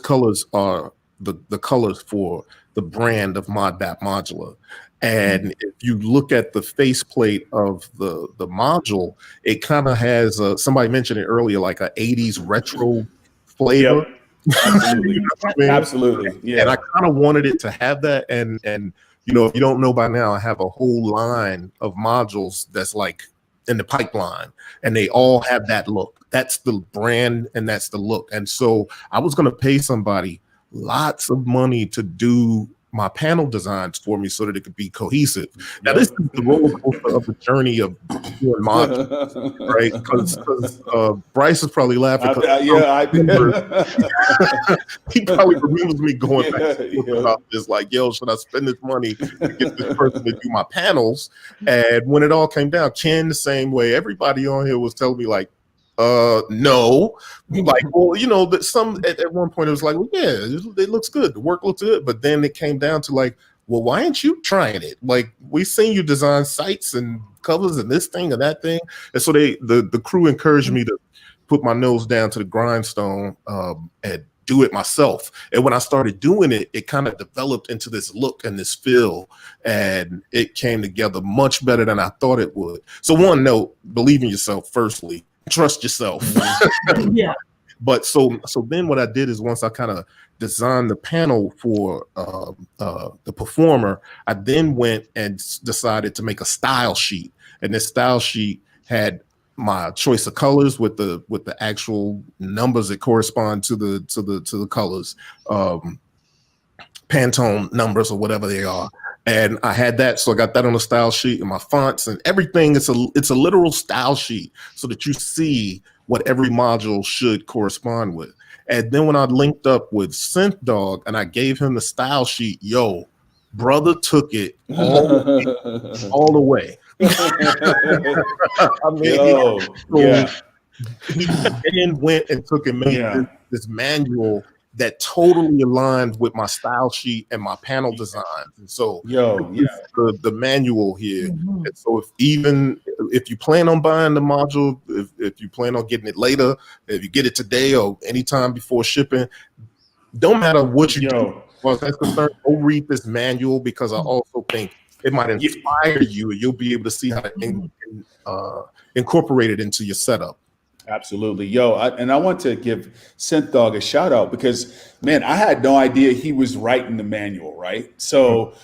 colors are the colors for the brand of Modbap Modular. And if you look at the faceplate of the module, it kind of has somebody mentioned it earlier, like a 80s retro flavor. Yep. Absolutely. Absolutely. Yeah. And I kind of wanted it to have that. And if you don't know by now, I have a whole line of modules that's like in the pipeline, and they all have that look. That's the brand and that's the look. And so I was going to pay somebody lots of money to do my panel designs for me so that it could be cohesive. Now, this is the roller coaster of the journey of doing modules, right? Because Bryce is probably laughing. He probably remembers me going back about this, like, yo, should I spend this money to get this person to do my panels? And when it all came down, Ken, the same way, everybody on here was telling me, like, no, like, well, at one point it was like, well, yeah, it looks good, the work looks good, but then it came down to like, well, why aren't you trying it? Like, we seen you design sites and covers and this thing and that thing, and so the crew encouraged me to put my nose down to the grindstone and do it myself. And when I started doing it, it kind of developed into this look and this feel, and it came together much better than I thought it would. So one note, believe in yourself, firstly. Trust yourself. Yeah. But so then what I did is, once I kind of designed the panel for the performer, I then went and decided to make a style sheet. And this style sheet had my choice of colors with the actual numbers that correspond to the colors, Pantone numbers or whatever they are. And I had that, so I got that on the style sheet and my fonts and everything. It's a literal style sheet so that you see what every module should correspond with. And then when I linked up with Synth Dog and I gave him the style sheet, yo, brother took it all the way. I mean, he then went and took and made this manual that totally aligned with my style sheet and my panel design. And so the manual here. And so if you plan on buying the module, if you plan on getting it later, if you get it today or anytime before shipping, don't matter what you do. Well, that's concerned, go read this manual, because I also think it might inspire you and you'll be able to see how to incorporate it into your setup. Absolutely. And I want to give Synth Dog a shout out because, man, I had no idea he was writing the manual, right? So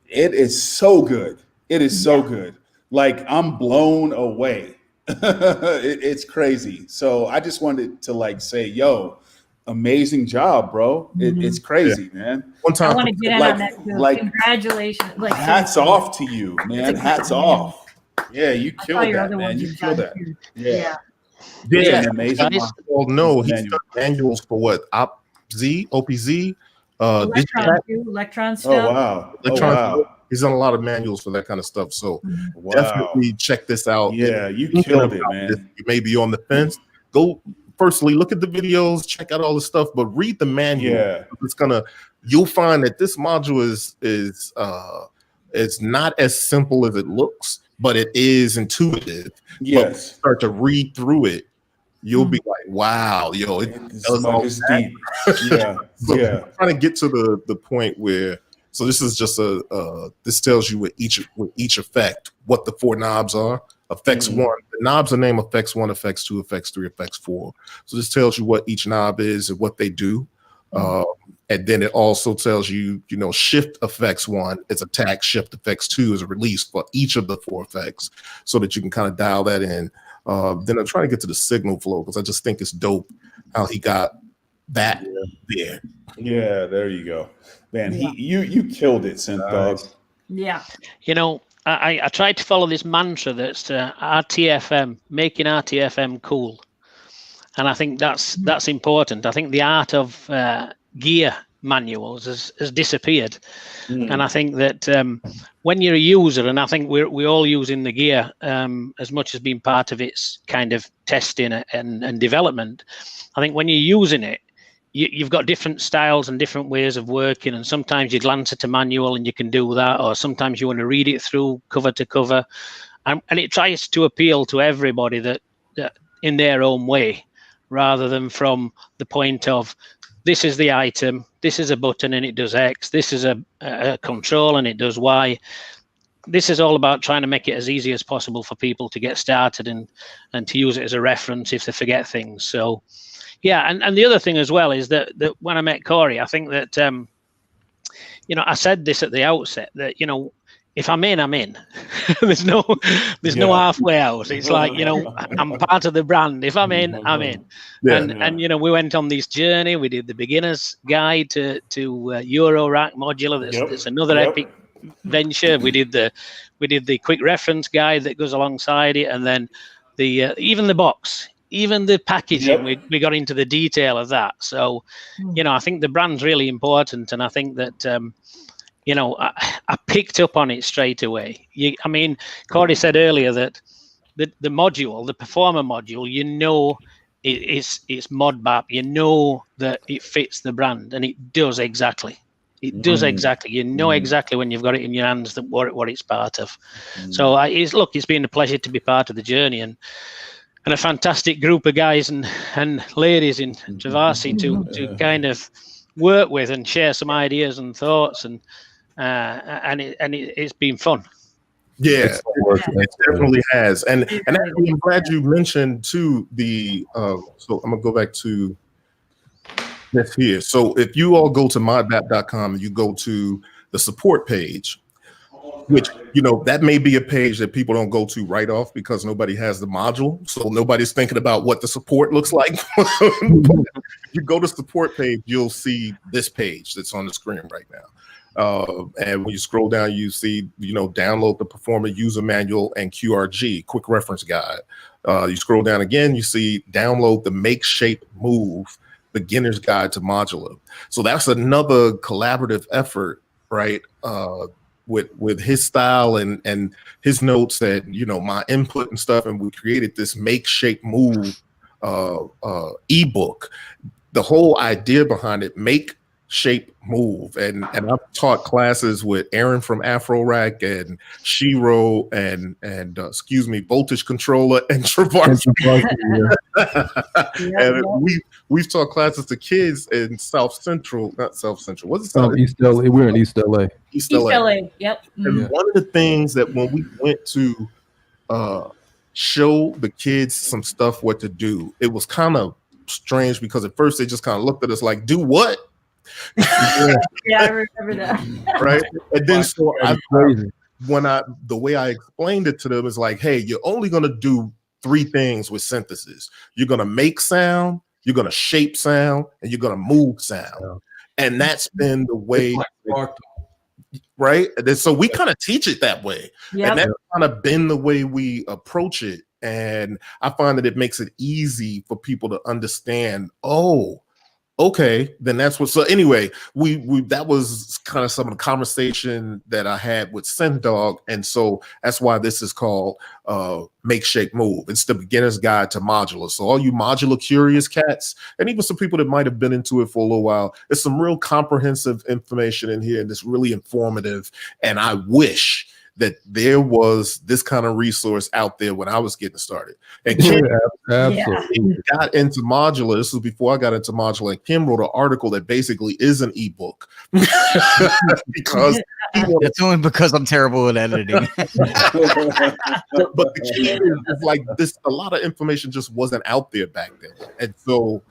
it is so good. It is so good. Like, I'm blown away. It's crazy. So I just wanted to say, yo, amazing job, bro. It's crazy, man. One time, I want to get in on that too. Congratulations. Hats off to you, man. Hats off. Yeah, you killed that, man. You killed that. Yeah. Yeah, amazing. Well, no, he's done manuals for what? OPZ, Electron stuff. Oh wow. He's done a lot of manuals for that kind of stuff. So definitely check this out. Yeah, you killed it, man. You may be on the fence. Go firstly look at the videos, check out all the stuff, but read the manual. Yeah. You'll find that this module is not as simple as it looks, but it is intuitive. Yes. But when you start to read through it, you'll be like, wow, yo, it does all that. Yeah. I'm trying to get to the point where, so this is just this tells you with each effect what the 4 knobs are. Effects 1, the knobs are named effects 1, effects 2, effects 3, effects 4. So this tells you what each knob is and what they do. And then it also tells you, shift effects 1 is attack, shift effects 2 is a release for each of the 4 effects, so that you can kind of dial that in. Then I'm trying to get to the signal flow because I just think it's dope how he got that there. Yeah, there you go, man. You killed it, Synth Dog. Yeah. I tried to follow this mantra that's RTFM, making RTFM cool. And I think that's important. I think the art of gear manuals has disappeared. And I think that when you're a user, and I think we're all using the gear as much as being part of its kind of testing and development, I think when you're using it, you've got different styles and different ways of working. And sometimes you glance at a manual and you can do that, or sometimes you want to read it through cover to cover. And it tries to appeal to everybody that in their own way, rather than from the point of, this is the item, this is a button and it does X, this is a control and it does Y. This is all about trying to make it as easy as possible for people to get started and to use it as a reference if they forget things. So, yeah, and the other thing as well is that when I met Corey, I think that, I said this at the outset, that, if I'm in, I'm in. there's no halfway out. It's like, I'm part of the brand. If I'm in, I'm in. And we went on this journey. We did the beginner's guide to eurorack modular. That's another epic venture. We did the quick reference guide that goes alongside it, and then even the box, even the packaging. We got into the detail of that. So, I think the brand's really important, and I think that. I picked up on it straight away. Corey said earlier that the module, the performer module, it's Modbap. That it fits the brand, and it does exactly. It does exactly. Exactly when you've got it in your hands that what it's part of. So it's been a pleasure to be part of the journey, and a fantastic group of guys and ladies in Travasi to kind of work with and share some ideas and thoughts, and it's been fun. Yeah, it definitely has. And actually, I'm glad you mentioned too so I'm gonna go back to this here. So if you all go to modbap.com and you go to the support page, which, you know, that may be a page that people don't go to right off because nobody has the module. So nobody's thinking about what the support looks like. If you go to support page, you'll see this page that's on the screen right now. And when you scroll down, you see, you know, download the Performer User Manual and QRG, Quick Reference Guide. You scroll down again, you see download the Make, Shape, Move, Beginner's Guide to Modular. So that's another collaborative effort, right? With his style and his notes and, you know, my input and stuff. And we created this Make, Shape, Move ebook. The whole idea behind it, Make, Shape, Move. And I've taught classes with Aaron from Afrorack and Shiro and excuse me, Voltage Controller and Travarsi. And we've taught classes to kids in not South Central. What's it? South East LA. We're in East LA. East LA. Yep. And one of the things that when we went to show the kids some stuff what to do, it was kind of strange because at first they just kind of looked at us like, do what? Yeah, I remember that. Right. And then so the way I explained it to them is like, hey, you're only gonna do 3 things with synthesis. You're gonna make sound, you're gonna shape sound, and you're gonna move sound. And that's been the way, right? And then, so we kind of teach it that way. Yep. And that's kind of been the way we approach it. And I find that it makes it easy for people to understand, oh, okay, then that's what. So anyway, we that was kind of some of the conversation that I had with SendDog, and so that's why this is called Make, Shape, Move. It's the beginner's guide to modular. So all you modular curious cats, and even some people that might have been into it for a little while, there's some real comprehensive information in here, and it's really informative. And I wish that there was this kind of resource out there when I was getting started. And Kim got into modular. This was before I got into modular. And Kim wrote an article that basically is an ebook because it's only because I'm terrible at editing. But the key is like this: a lot of information just wasn't out there back then, and so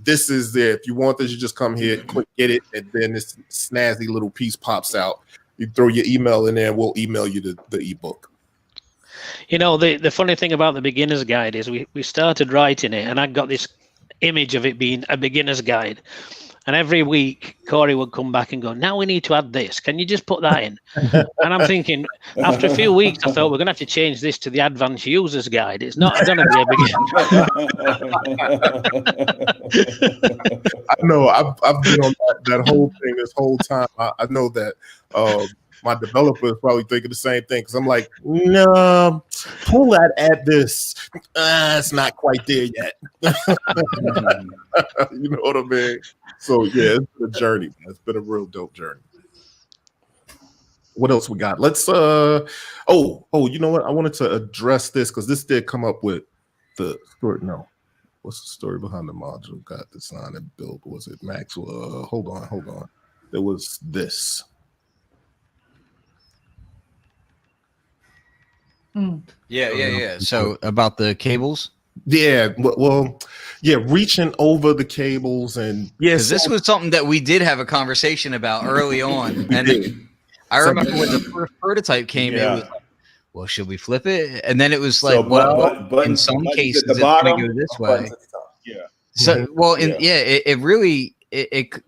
this is there. If you want this, you just come here, click, get it, and then this snazzy little piece pops out. You throw your email in there, and we'll email you the ebook. You know, the funny thing about the beginner's guide is we started writing it, and I got this image of it being a beginner's guide. And every week, Corey would come back and go, now we need to add this. Can you just put that in? And I'm thinking, after a few weeks, I thought we're going to have to change this to the advanced user's guide. It's not going to be a beginner. I know. I've been on that whole thing this whole time. I know that my developer is probably thinking the same thing because I'm like, no, pull that at this. It's not quite there yet. You know what I mean? So yeah, it's been a journey. It's been a real dope journey. What else we got? Let's you know what? I wanted to address this because this did come up with the story. No, what's the story behind the module? Got design and build. Was it Maxwell? Hold on. There was this. Yeah. So about the cables. Yeah, well, yeah, reaching over the cables and because this was something that we did have a conversation about early on, and I remember when the first prototype came, it was like, well, should we flip it? And then it was like, in some cases, it's going to go this way. So, well, it really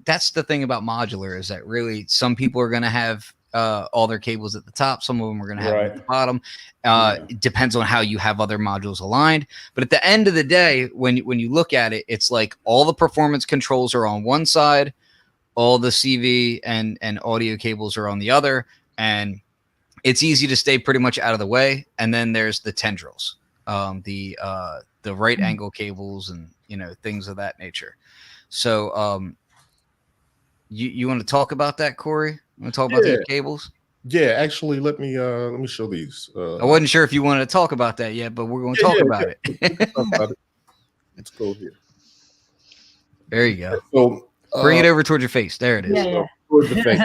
that's the thing about modular is that really some people are going to have all their cables at the top. Some of them are going to have them at the bottom. It depends on how you have other modules aligned. But at the end of the day, when you look at it, it's like all the performance controls are on one side, all the CV and audio cables are on the other, and it's easy to stay pretty much out of the way. And then there's the tendrils, the right angle cables, and things of that nature. So you want to talk about that, Corey? Want to talk about these cables? Yeah, actually, let me show these. I wasn't sure if you wanted to talk about that yet, but we're going to talk about it. Let's go here. There you go. So bring it over towards your face. There it is. Towards the face.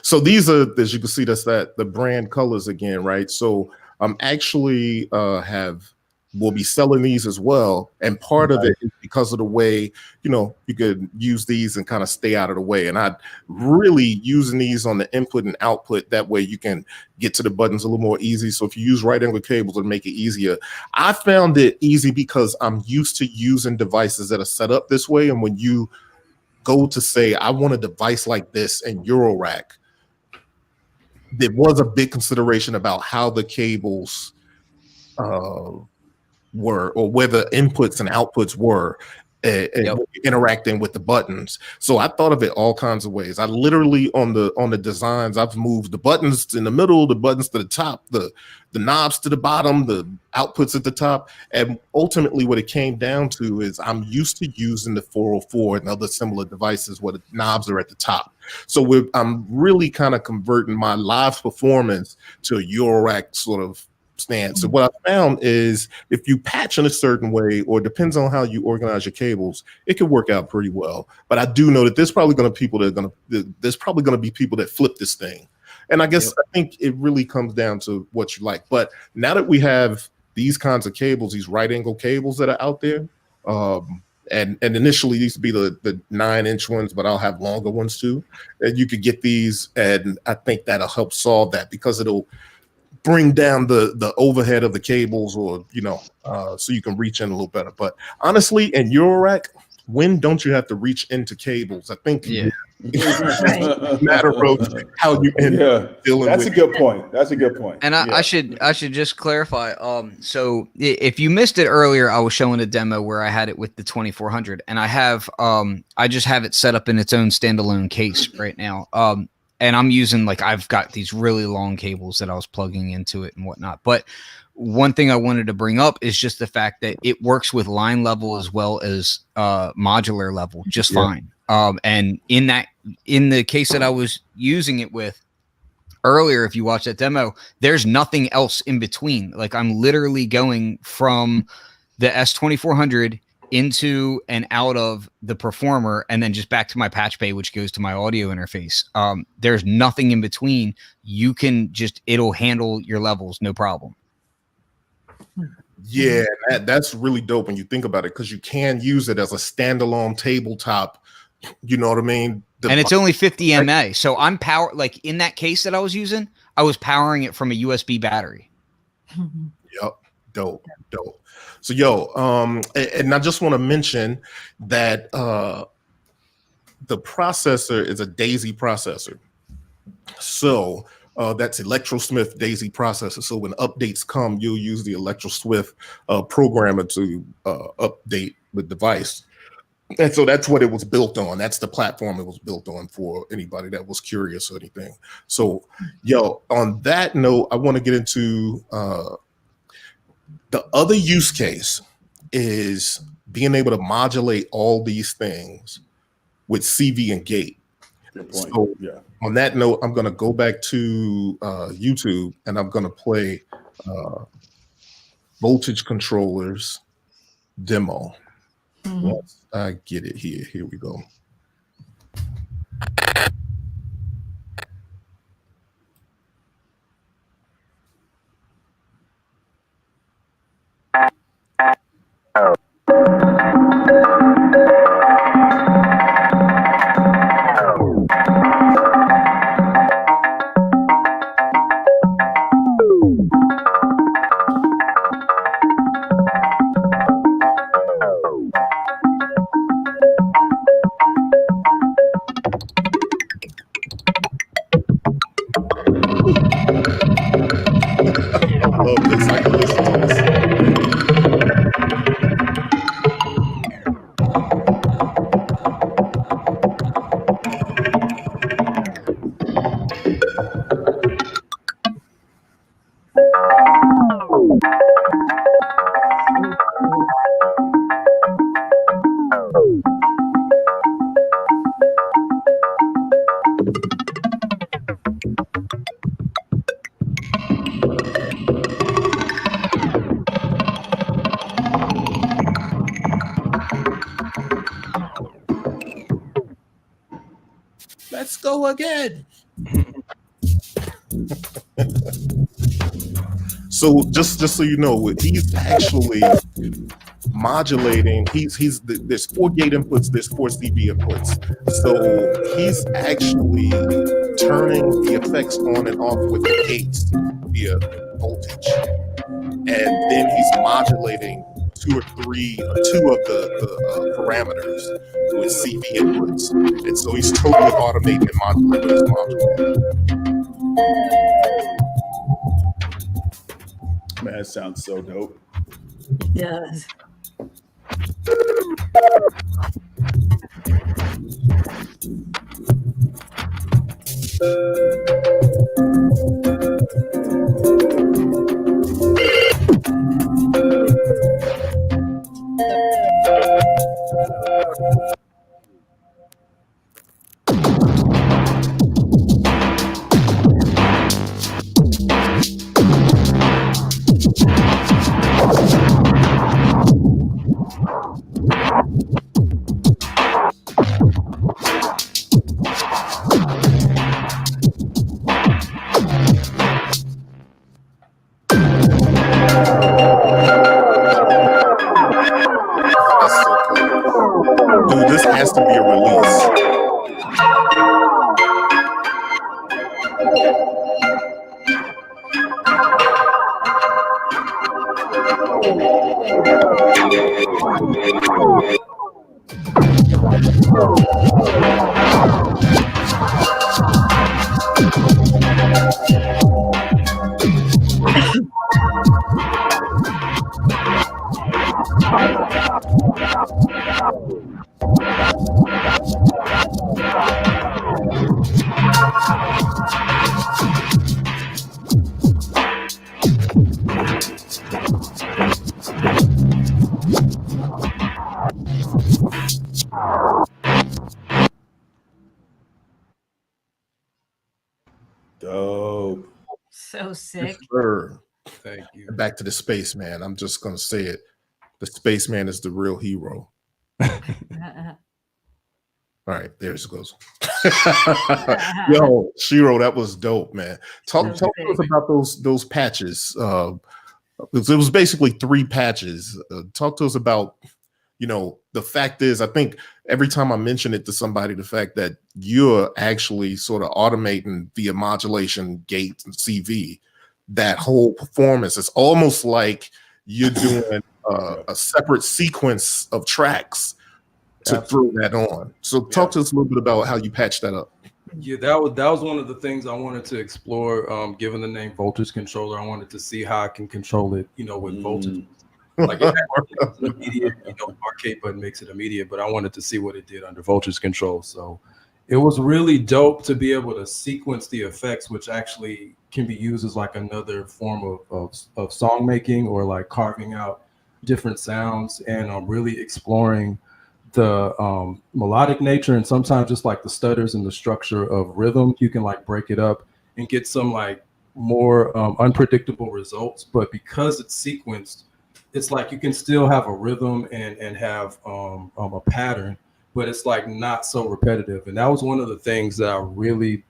So these are, as you can see, that's the brand colors again, right? So I'm actually will be selling these as well, and part of it is because of the way, you know, you could use these and kind of stay out of the way. And I'd really using these on the input and output. That way you can get to the buttons a little more easy. So if you use right angle cables, it'll make it easier. I found it easy because I'm used to using devices that are set up this way. And when you go to say, I want a device like this in eurorack, there was a big consideration about how the cables were, or where the inputs and outputs were interacting with the buttons. So I thought of it all kinds of ways. I literally on the designs, I've moved the buttons in the middle, the buttons to the top, the knobs to the bottom, the outputs at the top. And ultimately what it came down to is I'm used to using the 404 and other similar devices where the knobs are at the top. So I'm really kind of converting my live performance to a eurorack sort of stance. So what I found is if you patch in a certain way, or depends on how you organize your cables, it could work out pretty well. But I do know that there's probably going to be people that flip this thing. And I guess I think it really comes down to what you like. But now that we have these kinds of cables, these right angle cables that are out there, and initially these would be the 9-inch ones, but I'll have longer ones too. And you could get these, and I think that'll help solve that, because it'll bring down the overhead of the cables, or so you can reach in a little better. But honestly, in eurorack, when don't you have to reach into cables? I think it's a matter of how you end up dealing with. That's a good point. That's a good point. And I should just clarify. So if you missed it earlier, I was showing a demo where I had it with the 2400, and I just have it set up in its own standalone case right now. And I'm using, I've got these really long cables that I was plugging into it and whatnot. But one thing I wanted to bring up is just the fact that it works with line level as well as modular level just fine. And in the case that I was using it with earlier, if you watch that demo, there's nothing else in between. I'm literally going from the S2400 into and out of the performer, and then just back to my patch bay, which goes to my audio interface. There's nothing in between. You can it'll handle your levels, no problem. Yeah, that's really dope when you think about it, because you can use it as a standalone tabletop. You know what I mean? And it's only 50 mAh. So I'm in that case that I was using, I was powering it from a USB battery. Yep. Dope. So and I just want to mention that the processor is a Daisy processor. So that's Electrosmith Daisy processor. So when updates come, you'll use the Electrosmith programmer to update the device. And so that's what it was built on. That's the platform it was built on, for anybody that was curious or anything. So, on that note, I want to get into the other use case is being able to modulate all these things with CV and gate. Good point. So on that note, I'm going to go back to YouTube, and I'm going to play voltage controllers demo. Once I get it here we go. Let's go again. So just so you know, he's actually modulating. There's 4 gate inputs, there's 4 CV inputs. So he's actually turning the effects on and off with the gates via voltage. And then he's modulating 2 of the parameters with CV inputs. And so he's totally automating and modulating his module. Man, that sounds so dope. Yes. That's so cool. Dude, this has to be a release. Dope. So sick. Sure. Thank you. Back to the spaceman. I'm just gonna say it. The spaceman is the real hero. All right, there it goes. Yo, Shiro, that was dope, man. Talk to us about those patches. It was basically 3 patches. Talk to us about, the fact is, I think every time I mention it to somebody, the fact that you're actually sort of automating via modulation, gate, and CV, that whole performance. It's almost like you're doing a separate sequence of tracks to throw that on. So talk to us a little bit about how you patched that up. Yeah, that was one of the things I wanted to explore. Given the name voltage controller, I wanted to see how I can control it, with voltage. Like it has immediate, arcade button makes it immediate, but I wanted to see what it did under voltage control. So it was really dope to be able to sequence the effects, which actually can be used as like another form of song making or like carving out different sounds and really exploring the melodic nature and sometimes just like the stutters and the structure of rhythm. You can like break it up and get some like more unpredictable results. But because it's sequenced, it's like you can still have a rhythm and have a pattern, but it's like not so repetitive. And that was one of the things that I really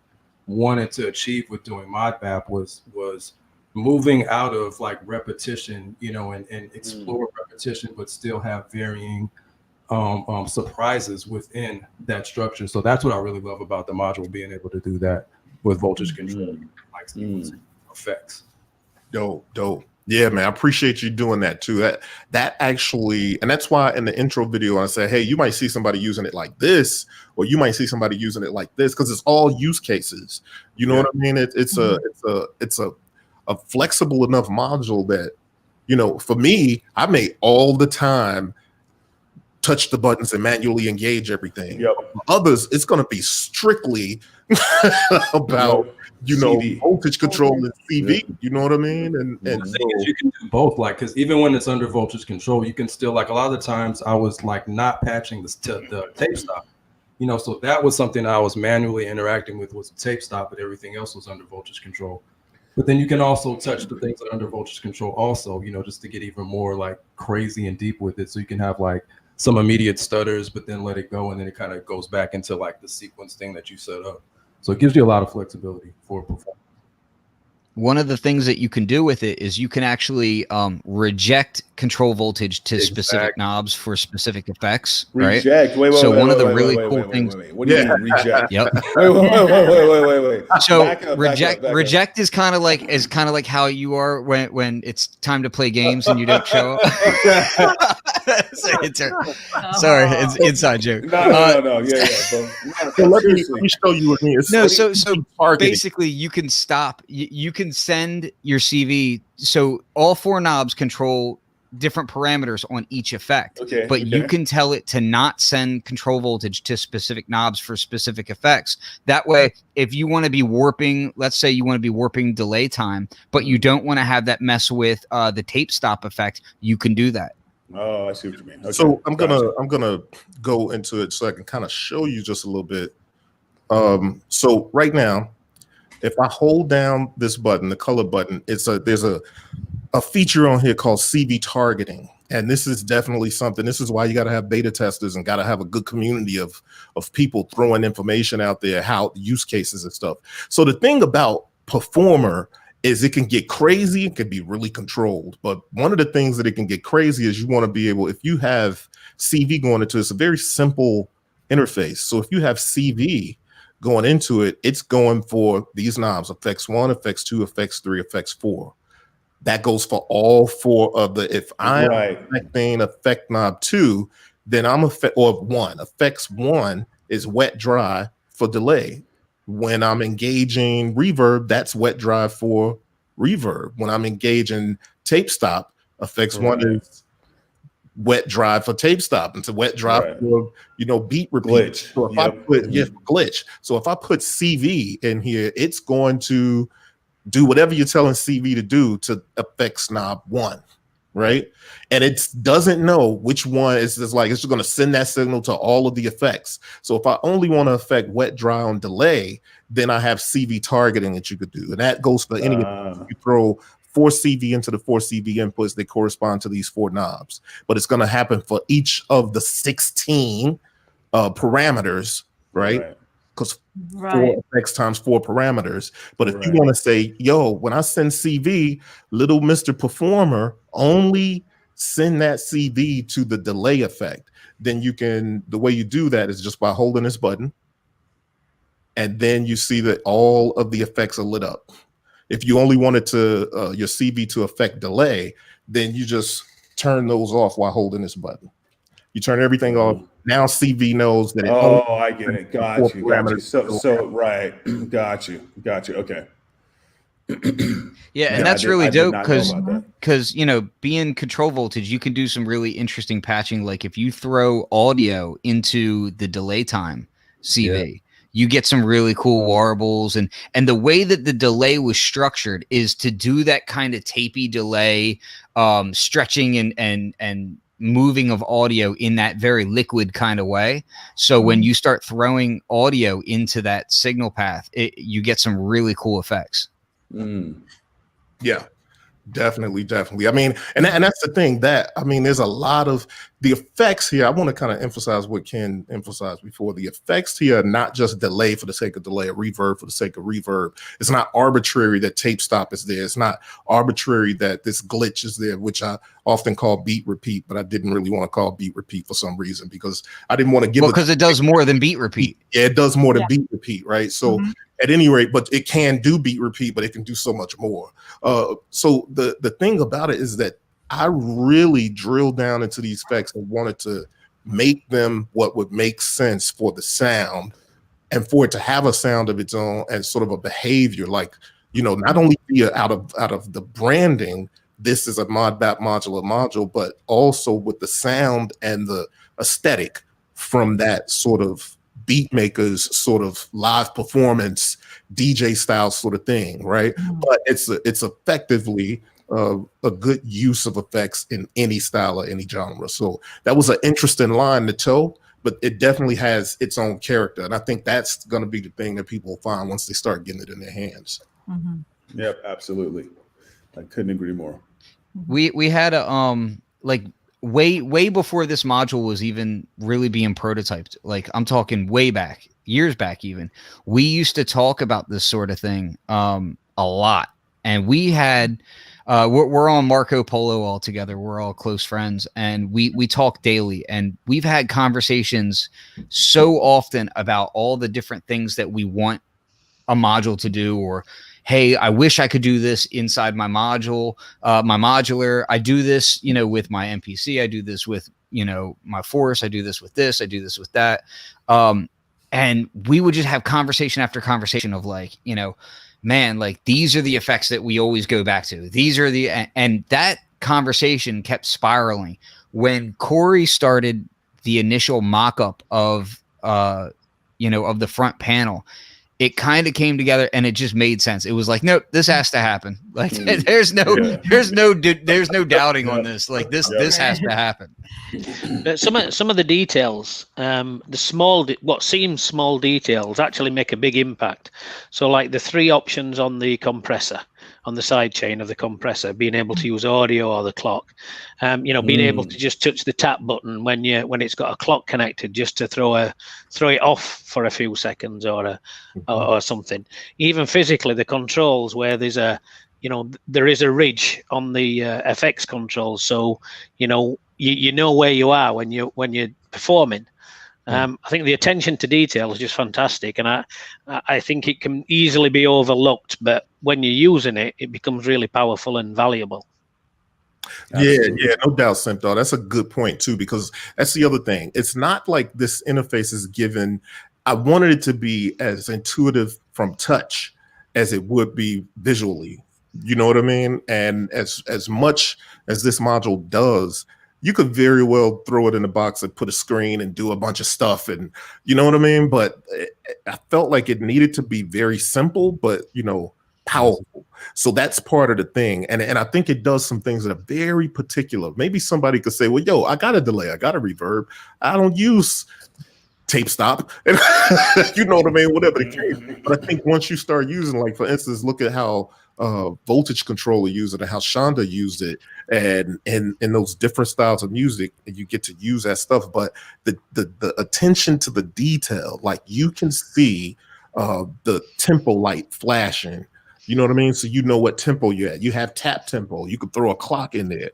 wanted to achieve with doing Modbap was moving out of like repetition, and explore repetition, but still have varying surprises within that structure. So that's what I really love about the module, being able to do that with voltage control, like effects. Dope. Yeah, man, I appreciate you doing that too. That actually, and that's why in the intro video I said, hey, you might see somebody using it like this, or you might see somebody using it like this, because it's all use cases. You know what I mean? It's a flexible enough module that, for me, I may all the time touch the buttons and manually engage everything. For others, it's going to be strictly about CV. Voltage control and CV. You know what I mean? And the thing is, you can do both. Like, because even when it's under voltage control, you can still, like, a lot of the times I was like not patching the tape stop. So that was something I was manually interacting with, was the tape stop, but everything else was under voltage control. But then you can also touch the things that are under voltage control also, just to get even more like crazy and deep with it. So you can have like some immediate stutters, but then let it go, and then it kind of goes back into like the sequence thing that you set up. So it gives you a lot of flexibility for performance. one of the things that you can do with it is you can actually reject control voltage to specific knobs for specific effects. Reject. Right? Wait, so wait, one wait, of the wait, really wait, cool wait, things. wait, wait. What do you mean reject? Yep. Wait. So Back up, reject is kind of like how you are when it's time to play games and you don't show up. Sorry, it's inside joke. No. Yeah. So let me show you what I mean. No, so targeting. basically you can stop. You can send your CV. So all four knobs control different parameters on each effect. But you can tell it to not send control voltage to specific knobs for specific effects. That way, if you want to be warping, let's say you want to be warping delay time, but you don't want to have that mess with the tape stop effect, you can do that. Oh, I see what you mean. Okay, so I'm gonna go into it so I can kind of show you just a little bit. So right now, if I hold down this button, the color button, there's a feature on here called CV targeting. And this is definitely something. This is why you got to have beta testers and got to have a good community of people throwing information out there, how use cases and stuff. So the thing about Performer is it can get crazy. It can be really controlled. But one of the things that it can get crazy is you want to be able, if you have CV going into it, it's a very simple interface. So if you have CV going into it, it's going for these knobs, effects 1, effects 2, effects 3, effects 4. That goes for all 4 of the, if I'm affecting effect knob 2, then I'm or 1. Effects 1 is wet dry for delay. When I'm engaging reverb, that's wet dry for reverb. When I'm engaging tape stop, effects 1 is wet dry for tape stop, and it's a wet dry for beat repeat. Glitch. So if I put glitch. So if I put CV in here, it's going to do whatever you're telling CV to do to effects knob 1, right? And it doesn't know which one. It's just like it's just going to send that signal to all of the effects. So if I only want to affect wet dry on delay, then I have CV targeting that you could do, and that goes for any. You throw 4 CV into the 4 CV inputs, they correspond to these 4 knobs, but it's going to happen for each of the 16 parameters, right? Because 4 effects times 4 parameters. But if you want to say, yo, when I send CV, little Mr. Performer, only send that CV to the delay effect, then you can, the way you do that is just by holding this button. And then you see that all of the effects are lit up. If you only wanted to your CV to affect delay, then you just turn those off while holding this button. You turn everything off. Now CV knows that it. I get it. Got you. So right. Got you. Okay. Yeah, and that's really dope because being control voltage, you can do some really interesting patching. Like if you throw audio into the delay time CV, you get some really cool warbles, and the way that the delay was structured is to do that kind of tapey delay, stretching and moving of audio in that very liquid kind of way. So when you start throwing audio into that signal path, you get some really cool effects. Yeah, definitely. I mean, and that's the thing there's a lot of the effects here. I want to kind of emphasize what Ken emphasized before. The effects here are not just delay for the sake of delay, or reverb for the sake of reverb. It's not arbitrary that tape stop is there. It's not arbitrary that this glitch is there, which I often call beat repeat, but I didn't really want to call beat repeat for some reason because I didn't want to give because it does more than beat repeat. Yeah, it does more than beat repeat, right? So at any rate, but it can do beat repeat, but it can do so much more. So the thing about it is that I really drilled down into these effects and wanted to make them what would make sense for the sound and for it to have a sound of its own and sort of a behavior, like, not only be out of the branding, this is a Modbap Modular module, but also with the sound and the aesthetic from that sort of beat makers sort of live performance DJ style sort of thing, right? But it's effectively a good use of effects in any style or any genre. So that was an interesting line to toe, but it definitely has its own character, and I think that's going to be the thing that people will find once they start getting it in their hands. Yep, absolutely. I couldn't agree more. We had a way before this module was even really being prototyped. Like I'm talking way back, years back even. We used to talk about this sort of thing a lot. and we had we're on Marco Polo all together. We're all close friends, and we talk daily, and we've had conversations so often about all the different things that we want a module to do, or hey, I wish I could do this inside my module, my modular. I do this, you know, with my MPC. I do this with, you know, my force. I do this with this. I do this with that. And we would just have conversation after conversation of like, you know, man, like these are the effects that we always go back to. These are the, and that conversation kept spiraling. When Corey started the initial mock-up of, you know, of the front panel, it kind of came together and it just made sense. It was like, nope, this has to happen. Like there's no doubting on this. Like this has to happen. But some of the details, what seems small details actually make a big impact. So like the 3 options on the compressor, on the side chain of the compressor, being able to use audio or the clock, you know, being able to just touch the tap button when it's got a clock connected, just to throw it off for a few seconds or something. Even physically, the controls where there's there is a ridge on the FX controls, so you know where you are when you're performing. I think the attention to detail is just fantastic, and I think it can easily be overlooked, but when you're using it, it becomes really powerful and valuable. Absolutely. Yeah, no doubt, Simp. That's a good point too, because that's the other thing. It's not like this interface is given. I wanted it to be as intuitive from touch as it would be visually. You know what I mean? And as much as this module does, you could very well throw it in a box and put a screen and do a bunch of stuff, and you know what I mean? But I felt like it needed to be very simple, but you know, powerful. So that's part of the thing. And I think it does some things that are very particular. Maybe somebody could say, well, yo, I got a delay, I got a reverb. I don't use tape stop. You know what I mean? Whatever the case. But I think once you start using, like, for instance, look at how Voltage Controller used it and how Shonda used it, and in those different styles of music, and you get to use that stuff. But the attention to the detail, like you can see the tempo light flashing. You know what I mean? So you know what tempo you're at. You have tap tempo. You could throw a clock in there.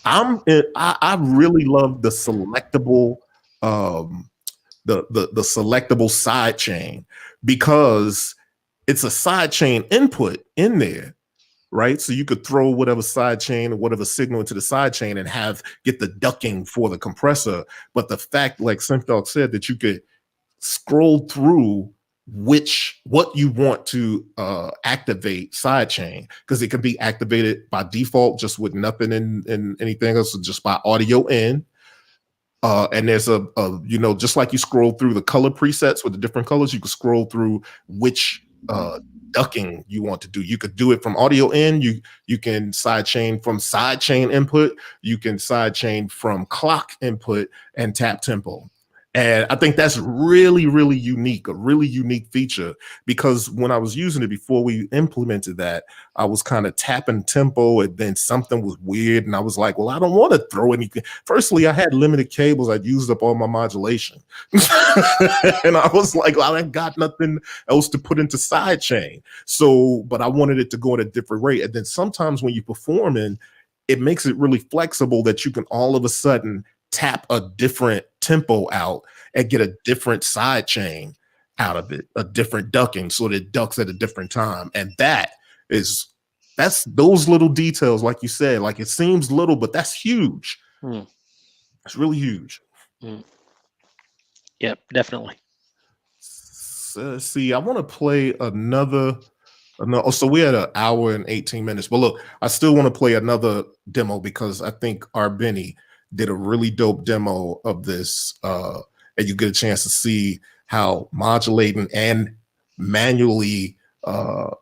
I really love the selectable the selectable side chain, because it's a side chain input in there, right? So you could throw whatever side chain or whatever signal into the side chain and get the ducking for the compressor. But the fact, like Simp said, that you could scroll through what you want to activate sidechain, because it can be activated by default just with nothing in anything else, just by audio in. And there's a just like you scroll through the color presets with the different colors, you can scroll through which ducking you want to do. You could do it from audio in. You can sidechain from sidechain input. You can sidechain from clock input and tap tempo. And I think that's really, really unique, a really unique feature, because when I was using it before we implemented that, I was kind of tapping tempo and then something was weird. And I was like, well, I don't want to throw anything. Firstly, I had limited cables. I'd used up all my modulation. And I was like, well, I got nothing else to put into sidechain. So, but I wanted it to go at a different rate. And then sometimes when you're performing, it makes it really flexible that you can all of a sudden tap a different tempo out and get a different side chain out of it, a different ducking, so that it ducks at a different time. And that's those little details, like you said, like it seems little, but that's huge. It's really huge. Yep, definitely. So, see, I want to play another. So we had 1 hour and 18 minutes, but look, I still want to play another demo, because I think Benny did a really dope demo of this, and you get a chance to see how modulating and manually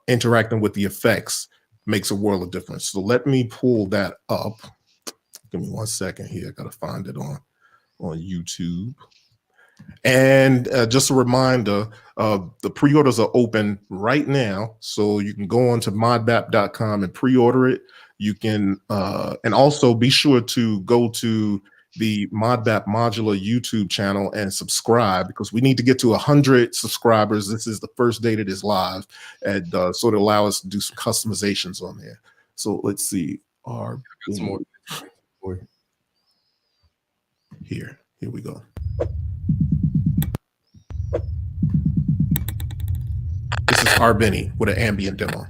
interacting with the effects makes a world of difference. So let me pull that up. Give me 1 second here. I gotta find it on YouTube. And just a reminder, the pre-orders are open right now, so you can go on to modbap.com and pre-order it. You can, and also be sure to go to the Modbap Modular YouTube channel and subscribe, because we need to get to 100 subscribers. This is the first day that is live, and sort of allow us to do some customizations on there. So let's see. Here we go. This is Arbeni with an ambient demo.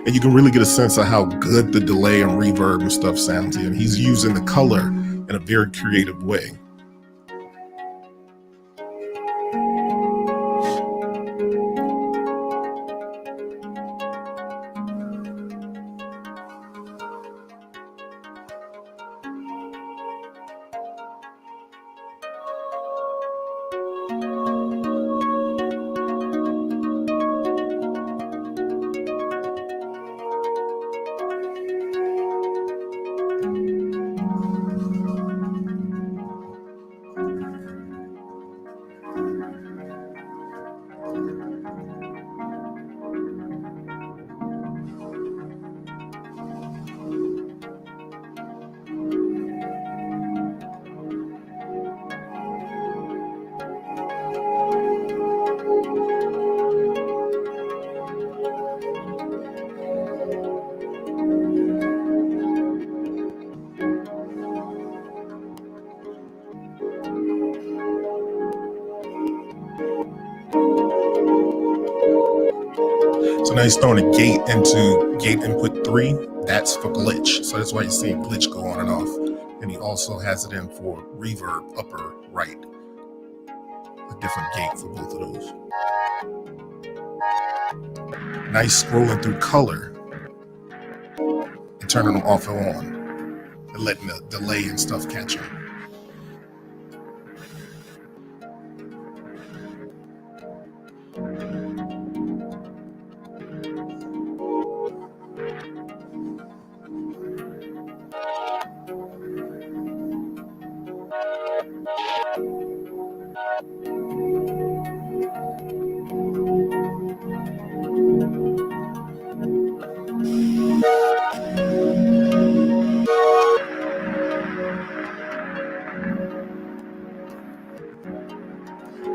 And you can really get a sense of how good the delay and reverb and stuff sounds here. And he's using the color in a very creative way. So now he's throwing a gate into gate input 3. That's for glitch. So that's why you're seeing glitch go on and off. And he also has it in for reverb, upper right. A different gate for both of those. Nice scrolling through color and turning them off and on and letting the delay and stuff catch on.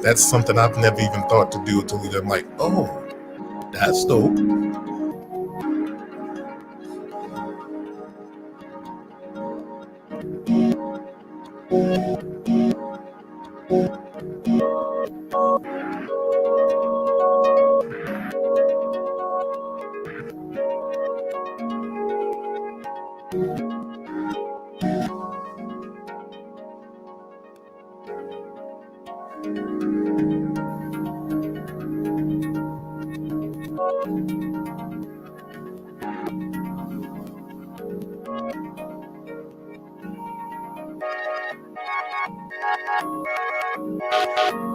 That's something I've never even thought to do until I'm like, oh, that's dope.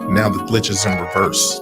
Now the glitch is in reverse.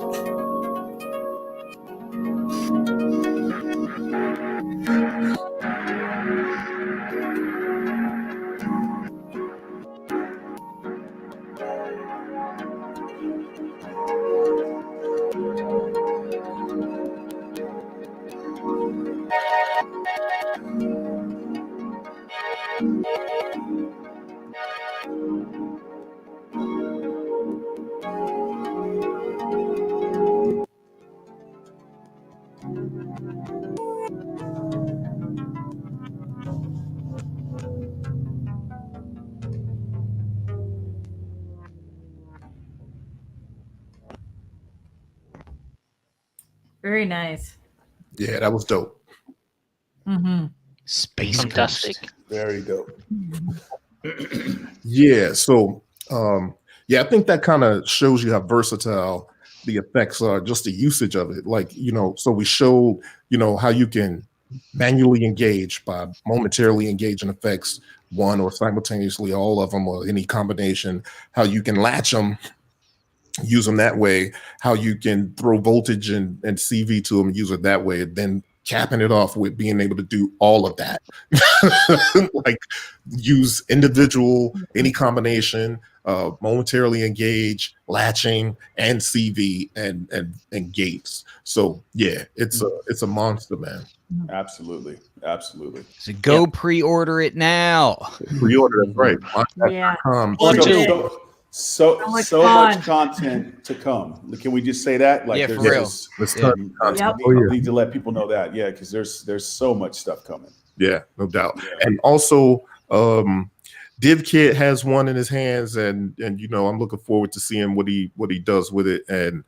Very nice. Yeah, that was dope. Mm-hmm. Space Fantastic. Coast. Very dope. Yeah, so yeah, I think that kind of shows you how versatile the effects are, just the usage of it. Like, you know, so we showed, you know, how you can manually engage by momentarily engaging effects, one or simultaneously, all of them, or any combination, how you can latch them, use them that way, how you can throw voltage and CV to them and use it that way, then capping it off with being able to do all of that. Like use individual, any combination, momentarily engage, latching, and CV and gates. So yeah, it's a monster, man. Absolutely. So go pre-order it now. Pre-order, that's right. Yeah. So much content to come. Can we just say that? Like, Yeah, there's for real. just- Yep. I need to let people know that. Yeah, because there's so much stuff coming. Yeah, no doubt. Yeah. And also, Div Kid has one in his hands, and you know, I'm looking forward to seeing what he does with it. And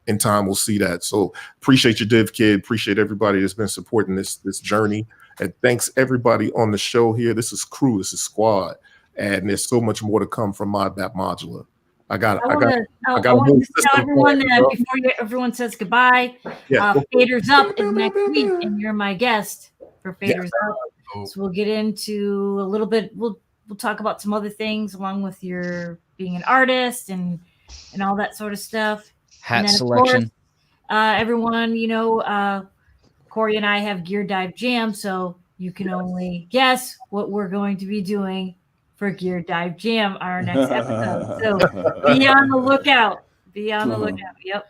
in time, we'll see that. So appreciate you, Div Kid. Appreciate everybody that's been supporting this journey. And thanks everybody on the show here. This is crew. This is squad. And there's so much more to come from Modbap Modular. I want to tell everyone that before everyone says goodbye, Faders Up is next week, and you're my guest for Faders Up. So we'll get into a little bit. We'll talk about some other things along with your being an artist and all that sort of stuff. Hat selection. Course, everyone, you know, Corey and I have Gear Dive Jam, so you can only guess what we're going to be doing for Gear Dive Jam, our next episode. So be on the lookout. Yep. No doubt.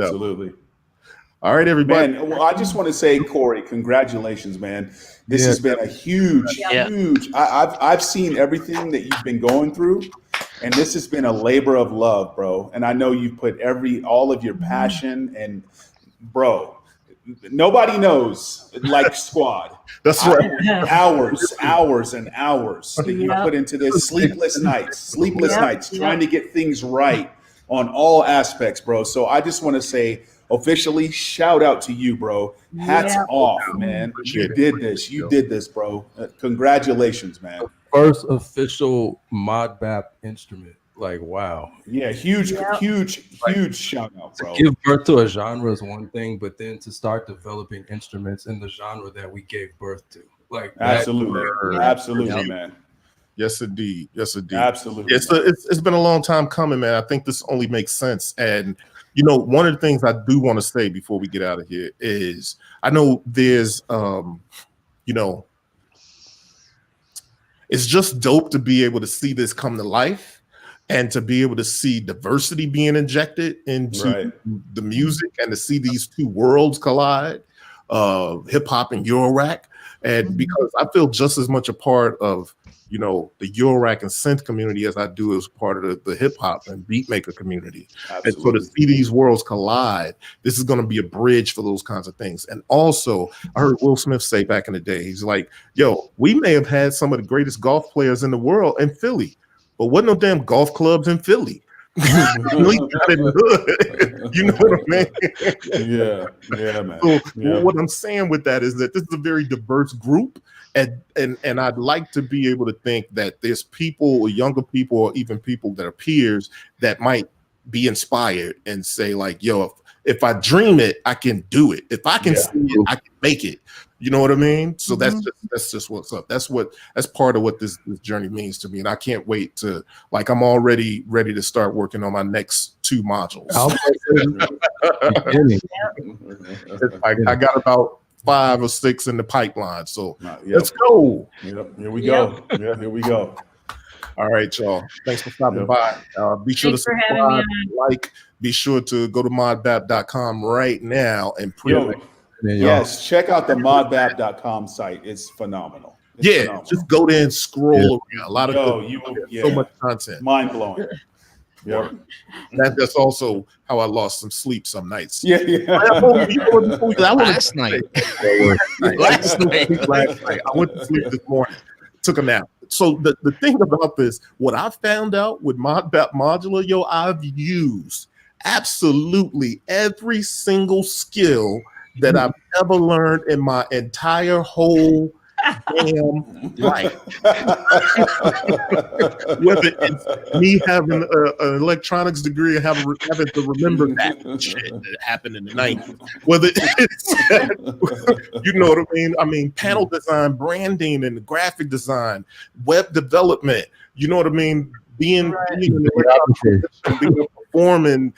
Absolutely. All right, everybody. Man, well, I just want to say, Corey, congratulations, man. This has been a huge. I've seen everything that you've been going through, and this has been a labor of love, bro. And I know you've put all of your passion and, bro, nobody knows like Squad. That's right. Hours and hours that you put into this. Sleepless nights, trying to get things right on all aspects, bro. So I just want to say, officially, shout out to you, bro. Hats off, man. You did this, bro. Congratulations, man. First official Modbap instrument. Like, wow. Yeah, huge shout out, bro. To give birth to a genre is one thing, but then to start developing instruments in the genre that we gave birth to. Like, absolutely, man. Yes, indeed. Absolutely. It's been a long time coming, man. I think this only makes sense. And you know, one of the things I do want to say before we get out of here is I know there's you know, it's just dope to be able to see this come to life. And to be able to see diversity being injected into the music and to see these two worlds collide, hip hop and Eurorack. And because I feel just as much a part of, you know, the Eurorack and synth community as I do as part of the hip hop and beat maker community. Absolutely. And so to see these worlds collide, this is going to be a bridge for those kinds of things. And also, I heard Will Smith say back in the day, he's like, yo, we may have had some of the greatest golf players in the world in Philly, but wasn't no damn golf clubs in Philly. You know what I mean? Yeah, man. So what I'm saying with that is that this is a very diverse group, and I'd like to be able to think that there's people, or younger people, or even people that are peers that might be inspired and say like, yo, if I dream it, I can do it. If I can see it, I can make it. You know what I mean? So that's just what's up. That's part of what this journey means to me. And I can't wait to, like, I'm already ready to start working on my next 2 modules. I got about 5 or 6 in the pipeline. So let's go. Yep. Here we go. Yeah, here we go. All right, y'all. Thanks for stopping by. Be sure to subscribe, like, be sure to go to modbap.com right now and yes, check out the modbap.com site. It's phenomenal. It's phenomenal. Just go there and scroll around. A lot of so much content. Mind blowing. Yeah. That's also how I lost some sleep some nights. Last night. I went to sleep this morning, took a nap. So the thing about this, what I found out with Modbap Modular, yo, I've used absolutely every single skill that I've ever learned in my entire whole damn life. Whether it's me having an electronics degree and having to remember that shit that happened in the 90s, whether it's, you know what I mean? I mean, panel design, branding, and graphic design, web development, you know what I mean? Being performing,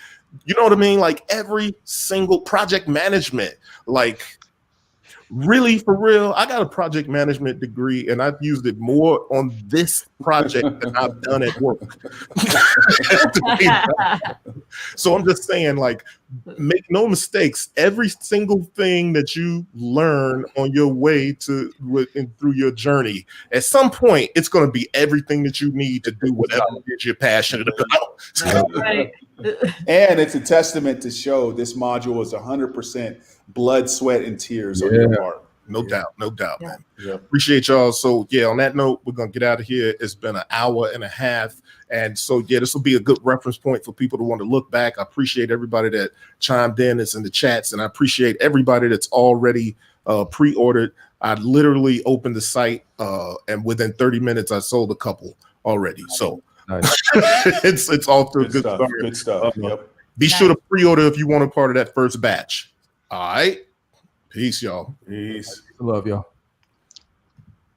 you know what I mean? Like every single project management, like Really, for real, I got a project management degree, and I've used it more on this project than I've done at work. So I'm just saying, like, make no mistakes. Every single thing that you learn on your way to and through your journey, at some point, it's going to be everything that you need to do whatever it is you're passionate about. Right. And it's a testament to show this module was 100% blood, sweat, and tears on your part. No doubt, man. Yeah. Appreciate y'all. So yeah, on that note, we're gonna get out of here. It's been an hour and a half, and so yeah, this will be a good reference point for people to want to look back. I appreciate everybody that chimed in, that's in the chats, and I appreciate everybody that's already pre-ordered. I literally opened the site, and within 30 minutes, I sold a couple already. So Nice. it's off to a good stuff. start. Good stuff. Yep. Be sure to pre-order if you want a part of that first batch. All right. Peace, y'all. Peace. I love y'all.